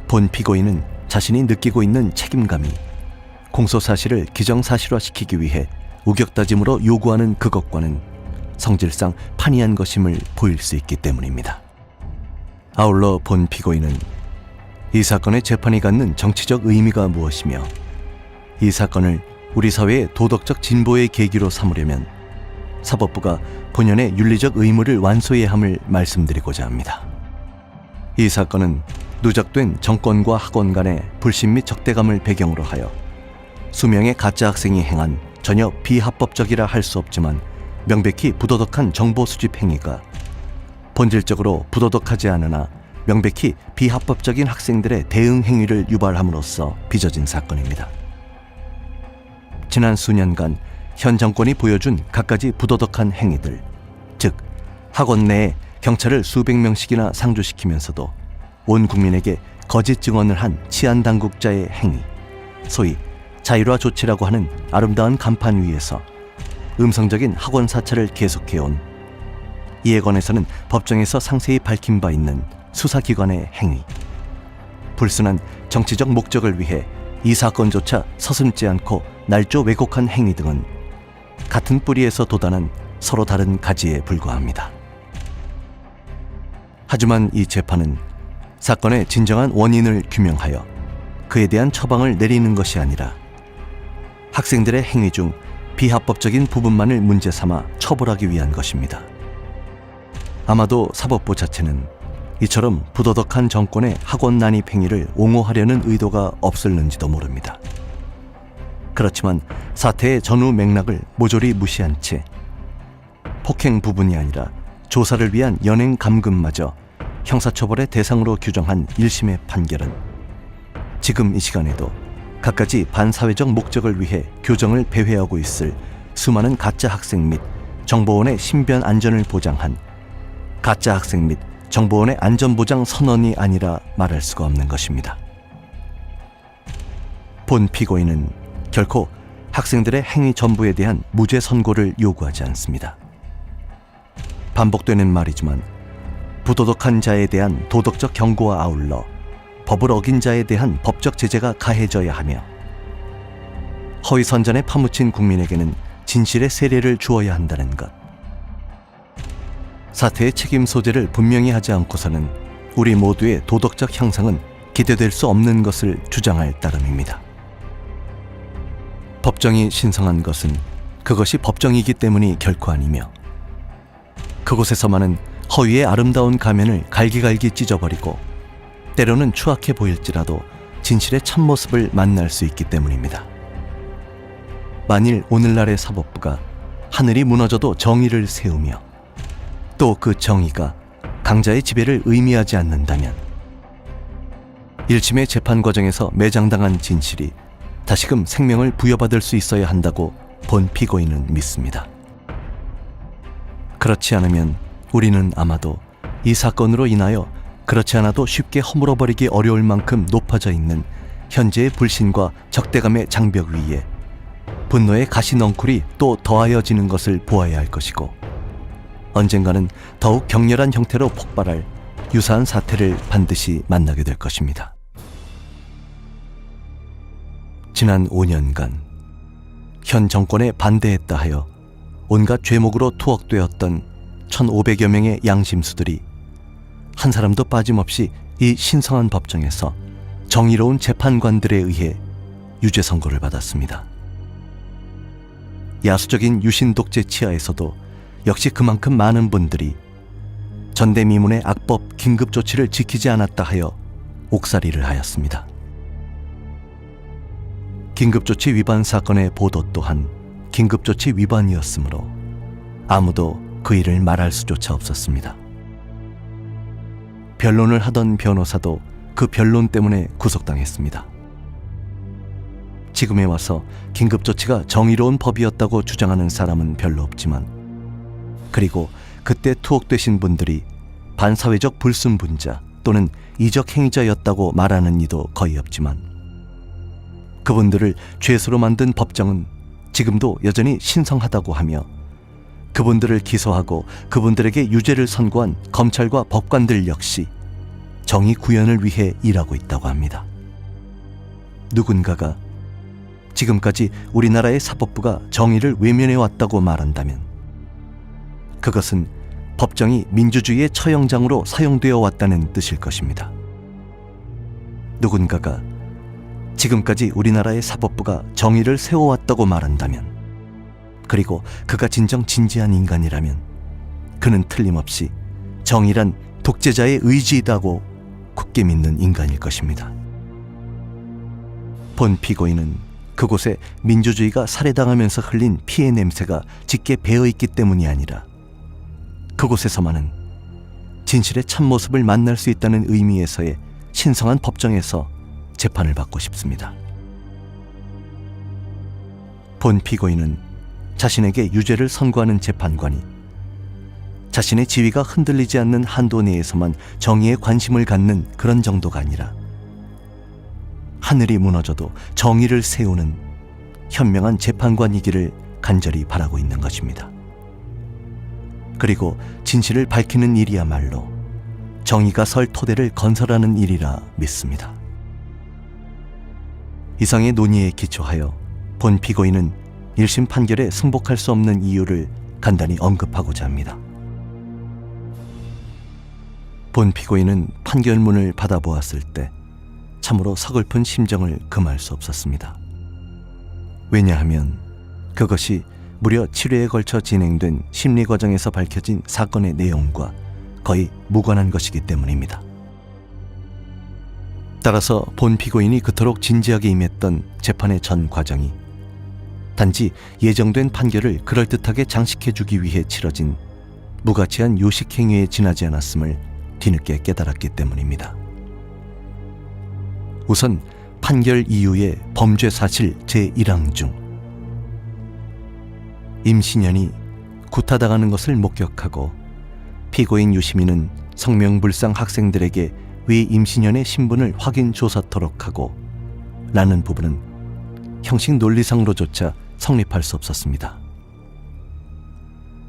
본 피고인은 자신이 느끼고 있는 책임감이 공소사실을 기정사실화시키기 위해 우격다짐으로 요구하는 그것과는 성질상 판이한 것임을 보일 수 있기 때문입니다. 아울러 본 피고인은 이 사건의 재판이 갖는 정치적 의미가 무엇이며 이 사건을 우리 사회의 도덕적 진보의 계기로 삼으려면 사법부가 본연의 윤리적 의무를 완수해야 함을 말씀드리고자 합니다. 이 사건은 누적된 정권과 학원 간의 불신 및 적대감을 배경으로 하여 수명의 가짜 학생이 행한 전혀 비합법적이라 할 수 없지만 명백히 부도덕한 정보 수집 행위가 본질적으로 부도덕하지 않으나 명백히 비합법적인 학생들의 대응 행위를 유발함으로써 빚어진 사건입니다. 지난 수년간 현 정권이 보여준 갖가지 부도덕한 행위들, 즉 학원 내에 경찰을 수백 명씩이나 상주시키면서도 온 국민에게 거짓 증언을 한 치안 당국자의 행위, 소위 자율화 조치라고 하는 아름다운 간판 위에서 음성적인 학원 사찰을 계속해온 이에 관해서는 법정에서 상세히 밝힌 바 있는 수사기관의 행위, 불순한 정치적 목적을 위해 이 사건조차 서슴지 않고 날조 왜곡한 행위 등은 같은 뿌리에서 돋아난 서로 다른 가지에 불과합니다. 하지만 이 재판은 사건의 진정한 원인을 규명하여 그에 대한 처방을 내리는 것이 아니라 학생들의 행위 중 비합법적인 부분만을 문제 삼아 처벌하기 위한 것입니다. 아마도 사법부 자체는 이처럼 부도덕한 정권의 학원 난입 행위를 옹호하려는 의도가 없을는지도 모릅니다. 그렇지만 사태의 전후 맥락을 모조리 무시한 채 폭행 부분이 아니라 조사를 위한 연행 감금마저 형사처벌의 대상으로 규정한 1심의 판결은 지금 이 시간에도 갖가지 반사회적 목적을 위해 교정을 배회하고 있을 수많은 가짜 학생 및 정보원의 신변 안전을 보장한 가짜 학생 및 정보원의 안전보장 선언이 아니라 말할 수가 없는 것입니다. 본 피고인은 결코 학생들의 행위 전부에 대한 무죄 선고를 요구하지 않습니다. 반복되는 말이지만 부도덕한 자에 대한 도덕적 경고와 아울러 법을 어긴 자에 대한 법적 제재가 가해져야 하며 허위 선전에 파묻힌 국민에게는 진실의 세례를 주어야 한다는 것, 사태의 책임 소재를 분명히 하지 않고서는 우리 모두의 도덕적 향상은 기대될 수 없는 것을 주장할 따름입니다. 법정이 신성한 것은 그것이 법정이기 때문이 결코 아니며 그곳에서만은 허위의 아름다운 가면을 갈기갈기 찢어버리고 때로는 추악해 보일지라도 진실의 참모습을 만날 수 있기 때문입니다. 만일 오늘날의 사법부가 하늘이 무너져도 정의를 세우며 또 그 정의가 강자의 지배를 의미하지 않는다면 1심의 재판 과정에서 매장당한 진실이 다시금 생명을 부여받을 수 있어야 한다고 본 피고인은 믿습니다. 그렇지 않으면 우리는 아마도 이 사건으로 인하여 그렇지 않아도 쉽게 허물어버리기 어려울 만큼 높아져 있는 현재의 불신과 적대감의 장벽 위에 분노의 가시넝쿨이 또 더하여지는 것을 보아야 할 것이고, 언젠가는 더욱 격렬한 형태로 폭발할 유사한 사태를 반드시 만나게 될 것입니다. 지난 5년간 현 정권에 반대했다 하여 온갖 죄목으로 투옥되었던 1,500여 명의 양심수들이 한 사람도 빠짐없이 이 신성한 법정에서 정의로운 재판관들에 의해 유죄 선고를 받았습니다. 야수적인 유신 독재 치하에서도 역시 그만큼 많은 분들이 전대미문의 악법 긴급조치를 지키지 않았다 하여 옥살이를 하였습니다. 긴급조치 위반 사건의 보도 또한 긴급조치 위반이었으므로 아무도 그 일을 말할 수조차 없었습니다. 변론을 하던 변호사도 그 변론 때문에 구속당했습니다. 지금에 와서 긴급조치가 정의로운 법이었다고 주장하는 사람은 별로 없지만, 그리고 그때 투옥되신 분들이 반사회적 불순분자 또는 이적 행위자였다고 말하는 이도 거의 없지만, 그분들을 죄수로 만든 법정은 지금도 여전히 신성하다고 하며 그분들을 기소하고 그분들에게 유죄를 선고한 검찰과 법관들 역시 정의 구현을 위해 일하고 있다고 합니다. 누군가가 지금까지 우리나라의 사법부가 정의를 외면해 왔다고 말한다면 그것은 법정이 민주주의의 처형장으로 사용되어 왔다는 뜻일 것입니다. 누군가가 지금까지 우리나라의 사법부가 정의를 세워왔다고 말한다면, 그리고 그가 진정 진지한 인간이라면 그는 틀림없이 정의란 독재자의 의지이다고 굳게 믿는 인간일 것입니다. 본 피고인은 그곳에 민주주의가 살해당하면서 흘린 피의 냄새가 짙게 배어있기 때문이 아니라 그곳에서만은 진실의 참모습을 만날 수 있다는 의미에서의 신성한 법정에서 재판을 받고 싶습니다. 본 피고인은 자신에게 유죄를 선고하는 재판관이 자신의 지위가 흔들리지 않는 한도 내에서만 정의에 관심을 갖는 그런 정도가 아니라 하늘이 무너져도 정의를 세우는 현명한 재판관이기를 간절히 바라고 있는 것입니다. 그리고 진실을 밝히는 일이야말로 정의가 설 토대를 건설하는 일이라 믿습니다. 이상의 논의에 기초하여 본 피고인은 1심 판결에 승복할 수 없는 이유를 간단히 언급하고자 합니다. 본 피고인은 판결문을 받아보았을 때 참으로 서글픈 심정을 금할 수 없었습니다. 왜냐하면 그것이 무려 7회에 걸쳐 진행된 심리 과정에서 밝혀진 사건의 내용과 거의 무관한 것이기 때문입니다. 따라서 본 피고인이 그토록 진지하게 임했던 재판의 전 과정이 단지 예정된 판결을 그럴듯하게 장식해주기 위해 치러진 무가치한 요식행위에 지나지 않았음을 뒤늦게 깨달았기 때문입니다. 우선 판결 이후의 범죄 사실 제1항 중 임신현이 구타당하는 것을 목격하고 피고인 유시민은 성명불상 학생들에게 위 임신현의 신분을 확인 조사토록 하고 라는 부분은 형식 논리상으로조차 성립할 수 없었습니다.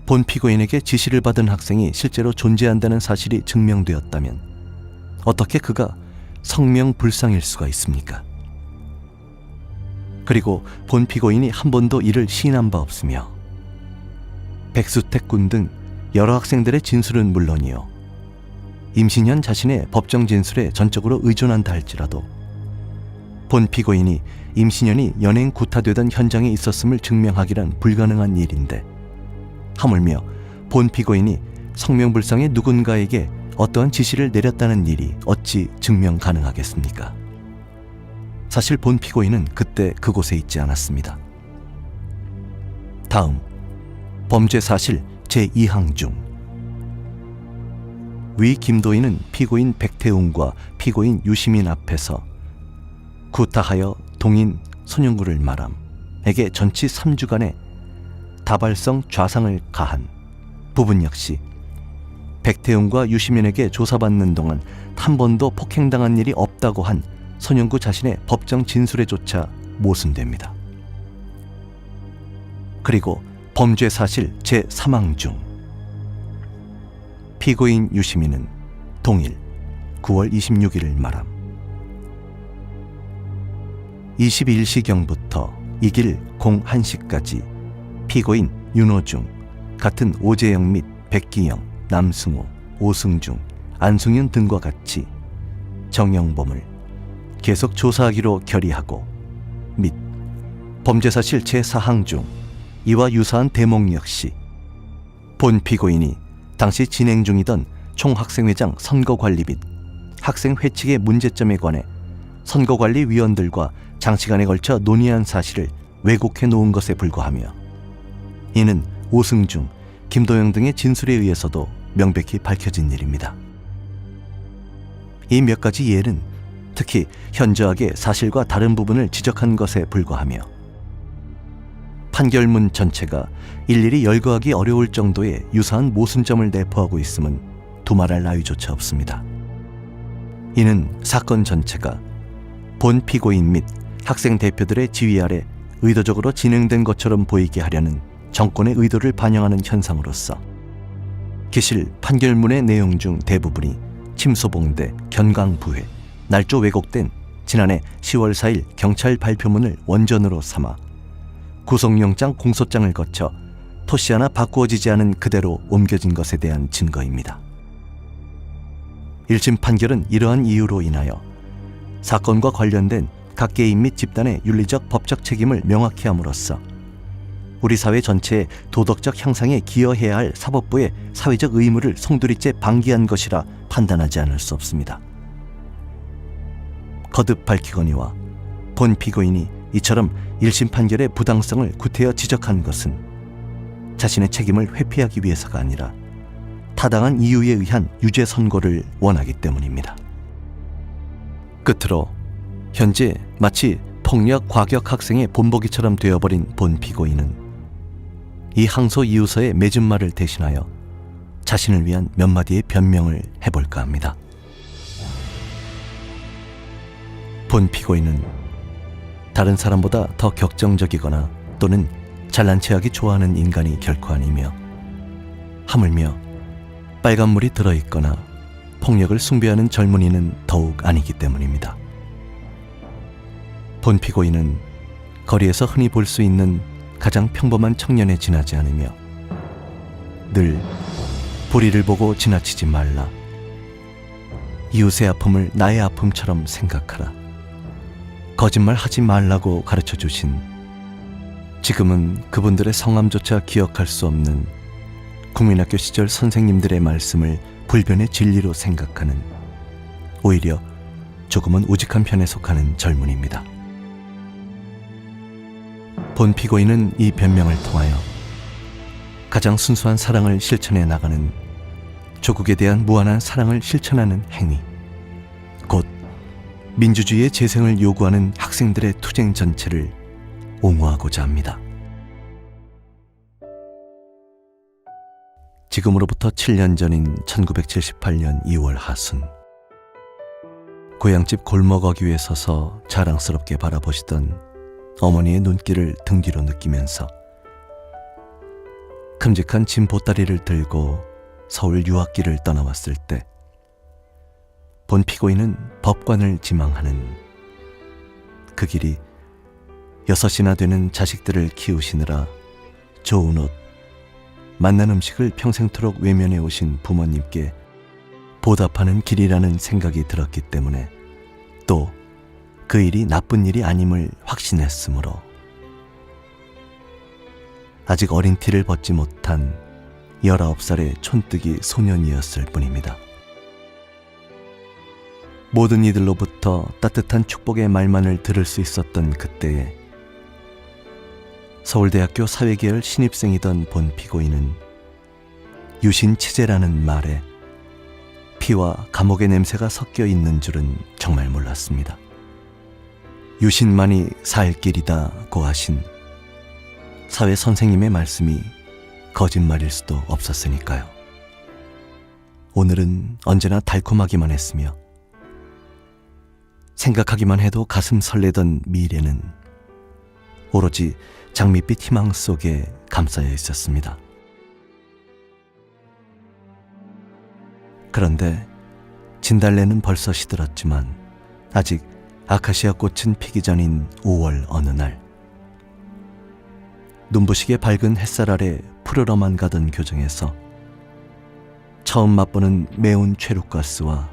본 피고인에게 지시를 받은 학생이 실제로 존재한다는 사실이 증명되었다면 어떻게 그가 성명불상일 수가 있습니까? 그리고 본 피고인이 한 번도 이를 시인한 바 없으며 백수택 군 등 여러 학생들의 진술은 물론이요, 임신현 자신의 법정 진술에 전적으로 의존한다 할지라도 본 피고인이 임신현이 연행 구타되던 현장에 있었음을 증명하기란 불가능한 일인데, 하물며 본 피고인이 성명불상의 누군가에게 어떠한 지시를 내렸다는 일이 어찌 증명 가능하겠습니까? 사실 본 피고인은 그때 그곳에 있지 않았습니다. 다음 범죄 사실 제2항 중 위 김도인은 피고인 백태웅과 피고인 유시민 앞에서 구타하여 동인 손영구를 말함에게 전치 3주간의 다발성 좌상을 가한 부분 역시 백태웅과 유시민에게 조사받는 동안 한 번도 폭행당한 일이 없다고 한 손영구 자신의 법정 진술에조차 모순됩니다. 그리고 범죄 사실 제3항 중 피고인 유시민은 동일 9월 26일을 말함 21시경부터 이길 01시까지 피고인 윤호중, 같은 오재영 및 백기영, 남승호, 오승중, 안승윤 등과 같이 정영범을 계속 조사하기로 결의하고 및 범죄사실 제4항 중 이와 유사한 대목 역시 본 피고인이 당시 진행 중이던 총학생회장 선거관리 및 학생 회칙의 문제점에 관해 선거관리위원들과 장시간에 걸쳐 논의한 사실을 왜곡해 놓은 것에 불과하며 이는 오승중, 김도영 등의 진술에 의해서도 명백히 밝혀진 일입니다. 이 몇 가지 예는 특히 현저하게 사실과 다른 부분을 지적한 것에 불과하며 판결문 전체가 일일이 열거하기 어려울 정도의 유사한 모순점을 내포하고 있음은 두말할 나위조차 없습니다. 이는 사건 전체가 본 피고인 및 학생 대표들의 지휘 아래 의도적으로 진행된 것처럼 보이게 하려는 정권의 의도를 반영하는 현상으로서 기실 판결문의 내용 중 대부분이 침소봉대, 견강부회, 날조 왜곡된 지난해 10월 4일 경찰 발표문을 원전으로 삼아 구속영장 공소장을 거쳐 토시 하나 바꾸어지지 않은 그대로 옮겨진 것에 대한 증거입니다. 1심 판결은 이러한 이유로 인하여 사건과 관련된 각 개인 및 집단의 윤리적 법적 책임을 명확히 함으로써 우리 사회 전체의 도덕적 향상에 기여해야 할 사법부의 사회적 의무를 송두리째 방기한 것이라 판단하지 않을 수 없습니다. 거듭 밝히거니와 본 피고인이 이처럼 1심 판결의 부당성을 구태여 지적한 것은 자신의 책임을 회피하기 위해서가 아니라 타당한 이유에 의한 유죄 선고를 원하기 때문입니다. 끝으로 현재 마치 폭력 과격 학생의 본보기처럼 되어버린 본 피고인은 이 항소 이유서의 맺은 말을 대신하여 자신을 위한 몇 마디의 변명을 해볼까 합니다. 본 피고인은 다른 사람보다 더 격정적이거나 또는 잘난 체하기 좋아하는 인간이 결코 아니며 하물며 빨간물이 들어있거나 폭력을 숭배하는 젊은이는 더욱 아니기 때문입니다. 본 피고인은 거리에서 흔히 볼 수 있는 가장 평범한 청년에 지나지 않으며 늘 불의를 보고 지나치지 말라, 이웃의 아픔을 나의 아픔처럼 생각하라, 거짓말 하지 말라고 가르쳐 주신, 지금은 그분들의 성함조차 기억할 수 없는 국민학교 시절 선생님들의 말씀을 불변의 진리로 생각하는, 오히려 조금은 우직한 편에 속하는 젊은이입니다. 본 피고인은 이 변명을 통하여 가장 순수한 사랑을 실천해 나가는, 조국에 대한 무한한 사랑을 실천하는 행위, 곧 민주주의의 재생을 요구하는 학생들의 투쟁 전체를 옹호하고자 합니다. 지금으로부터 7년 전인 1978년 2월 하순, 고향집 골목어귀 위에 서서 자랑스럽게 바라보시던 어머니의 눈길을 등 뒤로 느끼면서 큼직한 짐 보따리를 들고 서울 유학길을 떠나왔을 때 본 피고인은 법관을 지망하는, 그 길이 6이나 되는 자식들을 키우시느라 좋은 옷, 맛난 음식을 평생토록 외면해 오신 부모님께 보답하는 길이라는 생각이 들었기 때문에, 또 그 일이 나쁜 일이 아님을 확신했으므로 아직 어린 티를 벗지 못한 19살의 촌뜨기 소년이었을 뿐입니다. 모든 이들로부터 따뜻한 축복의 말만을 들을 수 있었던 그때에 서울대학교 사회계열 신입생이던 본 피고인은 유신치제라는 말에 피와 감옥의 냄새가 섞여 있는 줄은 정말 몰랐습니다. 유신만이 살 길이다고 하신 사회 선생님의 말씀이 거짓말일 수도 없었으니까요. 오늘은 언제나 달콤하기만 했으며 생각하기만 해도 가슴 설레던 미래는 오로지 장밋빛 희망 속에 감싸여 있었습니다. 그런데 진달래는 벌써 시들었지만 아직 아카시아 꽃은 피기 전인 5월 어느 날, 눈부시게 밝은 햇살 아래 푸르러만 가던 교정에서 처음 맛보는 매운 최루가스와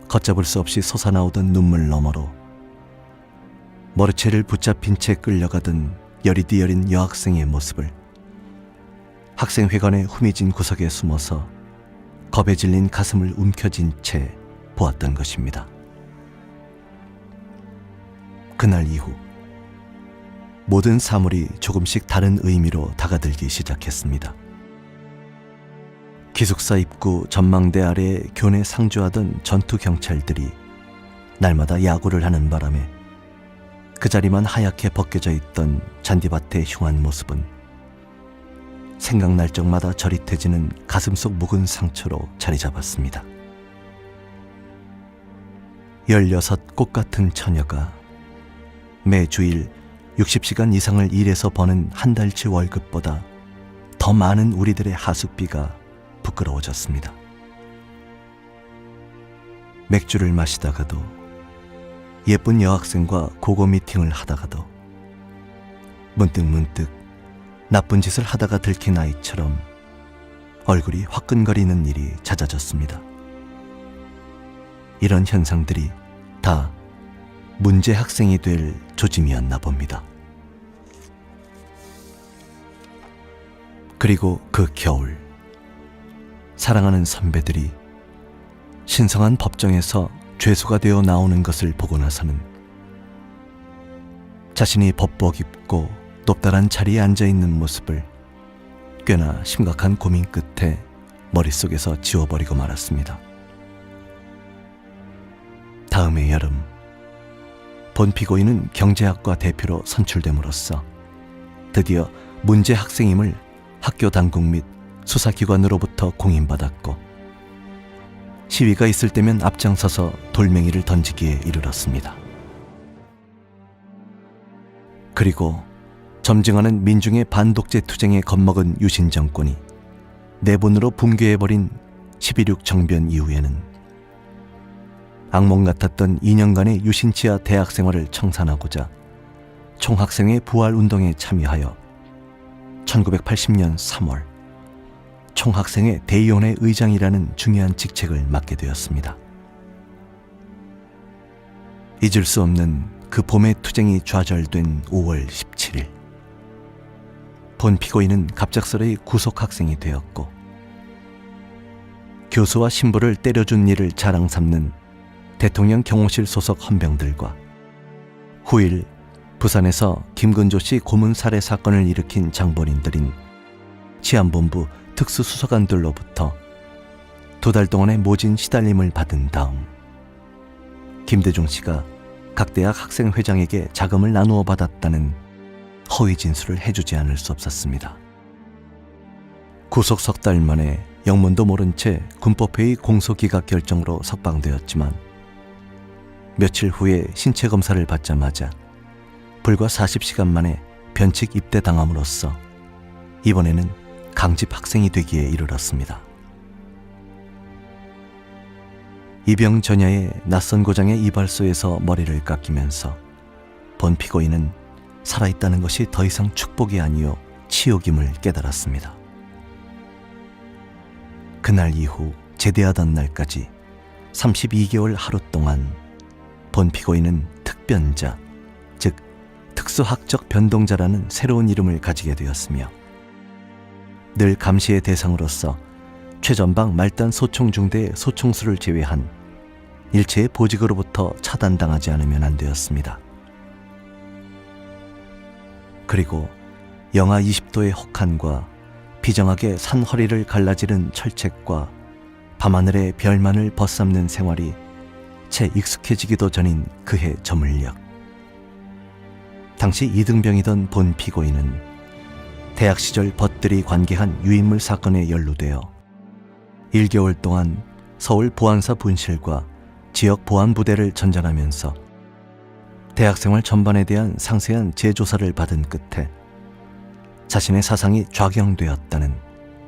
걷잡을 수 없이 솟아나오던 눈물 너머로 머리채를 붙잡힌 채 끌려가던 여리디여린 여학생의 모습을 학생회관의 후미진 구석에 숨어서 겁에 질린 가슴을 움켜쥔 채 보았던 것입니다. 그날 이후 모든 사물이 조금씩 다른 의미로 다가들기 시작했습니다. 기숙사 입구 전망대 아래 교내 상주하던 전투 경찰들이 날마다 야구를 하는 바람에 그 자리만 하얗게 벗겨져 있던 잔디밭의 흉한 모습은 생각날 적마다 저릿해지는 가슴속 묵은 상처로 자리 잡았습니다. 16 꽃같은 처녀가 매주일 60시간 이상을 일해서 버는 한 달치 월급보다 더 많은 우리들의 하숙비가 부끄러워졌습니다. 맥주를 마시다가도, 예쁜 여학생과 고고 미팅을 하다가도, 문득문득 나쁜 짓을 하다가 들킨 아이처럼 얼굴이 화끈거리는 일이 잦아졌습니다. 이런 현상들이 다 문제 학생이 될 조짐이었나 봅니다. 그리고 그 겨울, 사랑하는 선배들이 신성한 법정에서 죄수가 되어 나오는 것을 보고 나서는 자신이 법복 입고 높다란 자리에 앉아있는 모습을 꽤나 심각한 고민 끝에 머릿속에서 지워버리고 말았습니다. 다음해 여름, 본 피고인은 경제학과 대표로 선출됨으로써 드디어 문제 학생임을 학교 당국 및 수사기관으로부터 공인받았고, 시위가 있을 때면 앞장서서 돌멩이를 던지기에 이르렀습니다. 그리고 점증하는 민중의 반독재 투쟁에 겁먹은 유신 정권이 내분으로 붕괴해버린 11.6 정변 이후에는 악몽 같았던 2년간의 유신치하 대학 생활을 청산하고자 총학생회 부활운동에 참여하여 1980년 3월 총학생회 대의원회 의장이라는 중요한 직책을 맡게 되었습니다. 잊을 수 없는 그 봄의 투쟁이 좌절된 5월 17일, 본 피고인은 갑작스레 구속학생이 되었고, 교수와 신부를 때려준 일을 자랑 삼는 대통령 경호실 소속 헌병들과 후일 부산에서 김근조 씨 고문 살해 사건을 일으킨 장본인들인 치안본부 특수수사관들로부터 2달 동안의 모진 시달림을 받은 다음 김대중 씨가 각 대학 학생회장에게 자금을 나누어 받았다는 허위 진술을 해주지 않을 수 없었습니다. 구속 석 달 만에 영문도 모른 채 군법회의 공소기각 결정으로 석방되었지만 며칠 후에 신체 검사를 받자마자 불과 40시간 만에 변칙 입대당함으로써 이번에는 강집 학생이 되기에 이르렀습니다. 이병 전야의 낯선 고장의 이발소에서 머리를 깎이면서 본 피고인은 살아있다는 것이 더 이상 축복이 아니요 치욕임을 깨달았습니다. 그날 이후 제대하던 날까지 32개월 하루 동안 본 피고인은 특변자, 즉 특수학적 변동자라는 새로운 이름을 가지게 되었으며, 늘 감시의 대상으로서 최전방 말단 소총중대의 소총수를 제외한 일체의 보직으로부터 차단당하지 않으면 안 되었습니다. 그리고 영하 20도의 혹한과 비정하게 산 허리를 갈라지른 철책과 밤하늘의 별만을 벗삼는 생활이 채 익숙해지기도 전인 그해 저물녘. 당시 이등병이던 본 피고인은 대학 시절 벗들이 관계한 유인물 사건에 연루되어 1개월 동안 서울 보안사 분실과 지역 보안부대를 전전하면서 대학생활 전반에 대한 상세한 재조사를 받은 끝에 자신의 사상이 좌경되었다는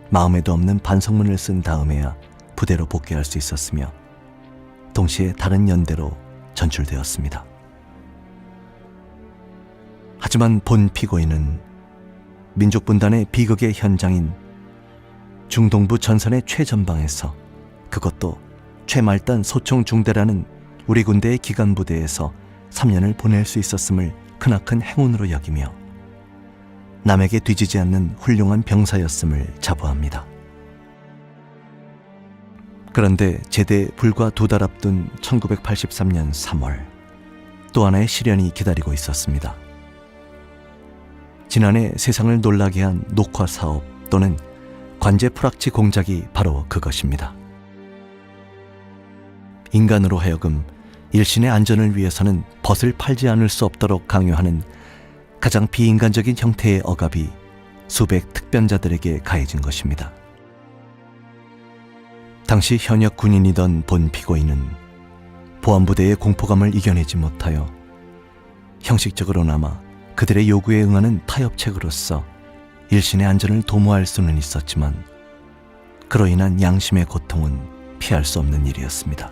마음에도 없는 반성문을 쓴 다음에야 부대로 복귀할 수 있었으며 동시에 다른 연대로 전출되었습니다. 하지만 본 피고인은 민족분단의 비극의 현장인 중동부 전선의 최전방에서, 그것도 최말단 소총중대라는 우리 군대의 기간부대에서 3년을 보낼 수 있었음을 크나큰 행운으로 여기며 남에게 뒤지지 않는 훌륭한 병사였음을 자부합니다. 그런데 제대 불과 2달 앞둔 1983년 3월 또 하나의 시련이 기다리고 있었습니다. 지난해 세상을 놀라게 한 녹화 사업 또는 관제 프락치 공작이 바로 그것입니다. 인간으로 하여금 일신의 안전을 위해서는 벗을 팔지 않을 수 없도록 강요하는 가장 비인간적인 형태의 억압이 수백 특변자들에게 가해진 것입니다. 당시 현역 군인이던 본 피고인은 보안부대의 공포감을 이겨내지 못하여 형식적으로나마 그들의 요구에 응하는 타협책으로서 일신의 안전을 도모할 수는 있었지만 그로 인한 양심의 고통은 피할 수 없는 일이었습니다.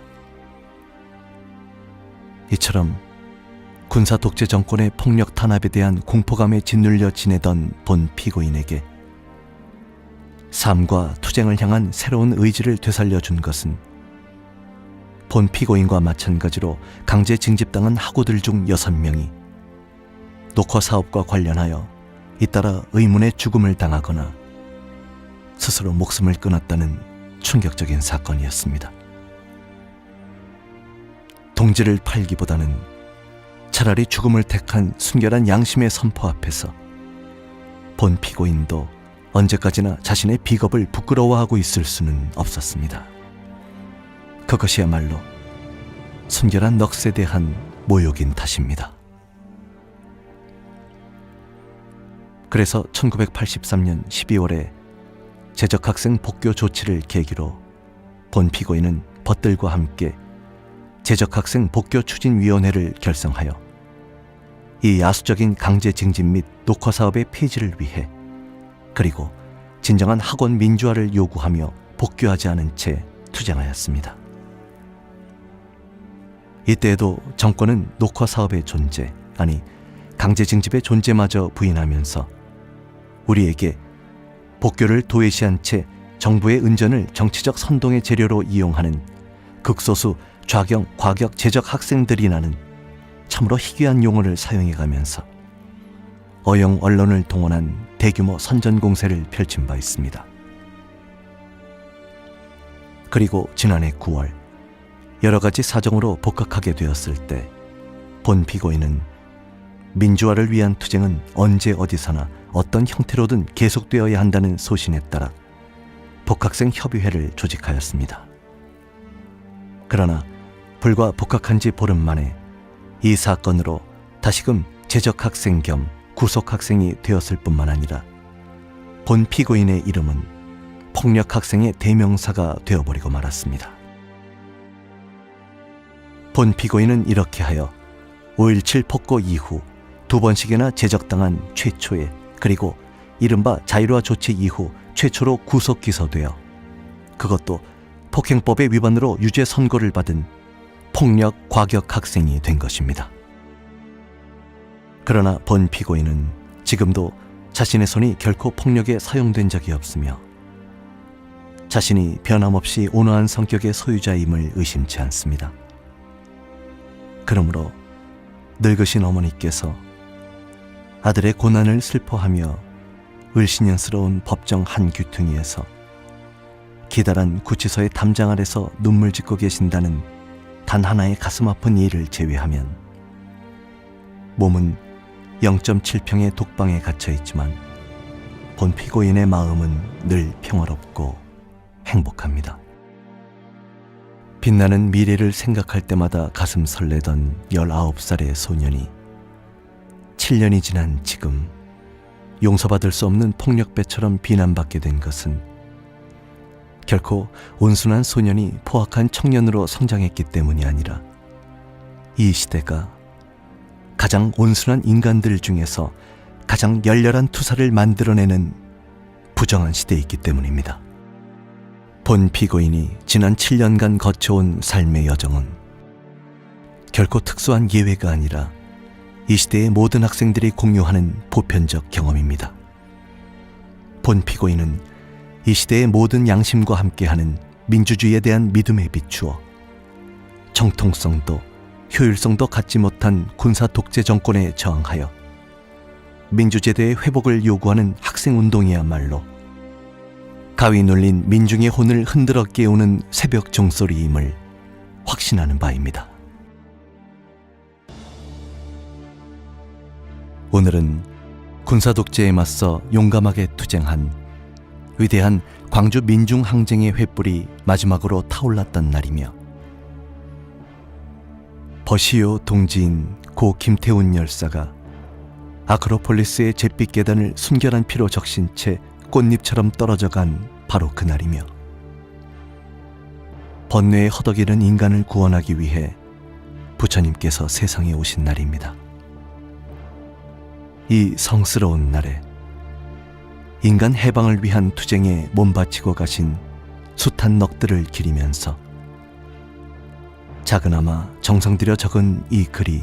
이처럼 군사 독재 정권의 폭력 탄압에 대한 공포감에 짓눌려 지내던 본 피고인에게 삶과 투쟁을 향한 새로운 의지를 되살려준 것은 본 피고인과 마찬가지로 강제 징집당한 학우들 중 6명이 녹화 사업과 관련하여 잇따라 의문의 죽음을 당하거나 스스로 목숨을 끊었다는 충격적인 사건이었습니다. 동지를 팔기보다는 차라리 죽음을 택한 순결한 양심의 선포 앞에서 본 피고인도 언제까지나 자신의 비겁을 부끄러워하고 있을 수는 없었습니다. 그것이야말로 순결한 넋에 대한 모욕인 탓입니다. 그래서 1983년 12월에 재적학생 복교 조치를 계기로 본 피고인은 벗들과 함께 재적학생 복교 추진위원회를 결성하여 이 야수적인 강제 징집 및 녹화 사업의 폐지를 위해, 그리고 진정한 학원 민주화를 요구하며 복교하지 않은 채 투쟁하였습니다. 이때에도 정권은 녹화 사업의 존재, 아니 강제 징집의 존재마저 부인하면서 우리에게 복교를 도외시한 채 정부의 은전을 정치적 선동의 재료로 이용하는 극소수 좌경 과격 재적 학생들이라는 참으로 희귀한 용어를 사용해가면서 어용 언론을 동원한 대규모 선전 공세를 펼친 바 있습니다. 그리고 지난해 9월 여러 가지 사정으로 복학하게 되었을 때 본 피고인은 민주화를 위한 투쟁은 언제 어디서나 어떤 형태로든 계속되어야 한다는 소신에 따라 복학생 협의회를 조직하였습니다. 그러나 불과 복학한 지 보름 만에 이 사건으로 다시금 재적학생 겸 구속학생이 되었을 뿐만 아니라 본 피고인의 이름은 폭력학생의 대명사가 되어버리고 말았습니다. 본 피고인은 이렇게 하여 5.17 폭거 이후 2번씩이나 제적당한 최초의, 그리고 이른바 자율화 조치 이후 최초로 구속 기소되어 그것도 폭행법의 위반으로 유죄 선고를 받은 폭력 과격 학생이 된 것입니다. 그러나 본 피고인은 지금도 자신의 손이 결코 폭력에 사용된 적이 없으며 자신이 변함없이 온화한 성격의 소유자임을 의심치 않습니다. 그러므로 늙으신 어머니께서 아들의 고난을 슬퍼하며 을신연스러운 법정 한 귀퉁이에서 기다란 구치소의 담장 아래서 눈물 짓고 계신다는 단 하나의 가슴 아픈 일을 제외하면 몸은 0.7평의 독방에 갇혀 있지만 본 피고인의 마음은 늘 평화롭고 행복합니다. 빛나는 미래를 생각할 때마다 가슴 설레던 19살의 소년이 7년이 지난 지금 용서받을 수 없는 폭력배처럼 비난받게 된 것은 결코 온순한 소년이 포악한 청년으로 성장했기 때문이 아니라 이 시대가 가장 온순한 인간들 중에서 가장 열렬한 투사를 만들어내는 부정한 시대이기 때문입니다. 본 피고인이 지난 7년간 거쳐온 삶의 여정은 결코 특수한 예외가 아니라 이 시대의 모든 학생들이 공유하는 보편적 경험입니다. 본 피고인은 이 시대의 모든 양심과 함께하는 민주주의에 대한 믿음에 비추어 정통성도 효율성도 갖지 못한 군사 독재 정권에 저항하여 민주제도의 회복을 요구하는 학생운동이야말로 가위 눌린 민중의 혼을 흔들어 깨우는 새벽 종소리임을 확신하는 바입니다. 오늘은 군사 독재에 맞서 용감하게 투쟁한 위대한 광주 민중항쟁의 횃불이 마지막으로 타올랐던 날이며 버시오 동지인 고 김태훈 열사가 아크로폴리스의 잿빛 계단을 순결한 피로 적신 채 꽃잎처럼 떨어져 간 바로 그날이며 번뇌에 허덕이는 인간을 구원하기 위해 부처님께서 세상에 오신 날입니다. 이 성스러운 날에 인간 해방을 위한 투쟁에 몸바치고 가신 숱한 넋들을 기리면서 작은아마 정성 들여 적은 이 글이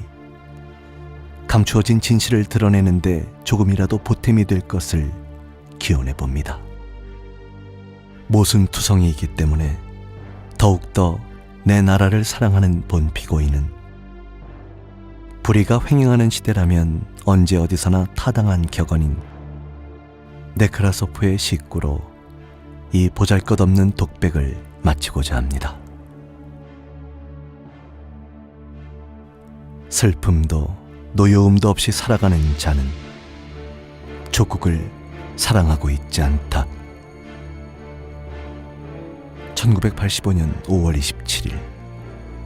감추어진 진실을 드러내는데 조금이라도 보탬이 될 것을 기원해 봅니다. 모순투성이이기 때문에 더욱더 내 나라를 사랑하는 본 피고인은 불의가 횡행하는 시대라면 언제 어디서나 타당한 격언인 네크라소프의 식구로 이 보잘것없는 독백을 마치고자 합니다. 슬픔도 노여움도 없이 살아가는 자는 조국을 사랑하고 있지 않다. 1985년 5월 27일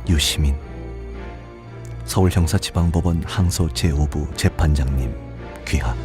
유시민 서울형사지방법원 항소 제5부 재판장님 귀하.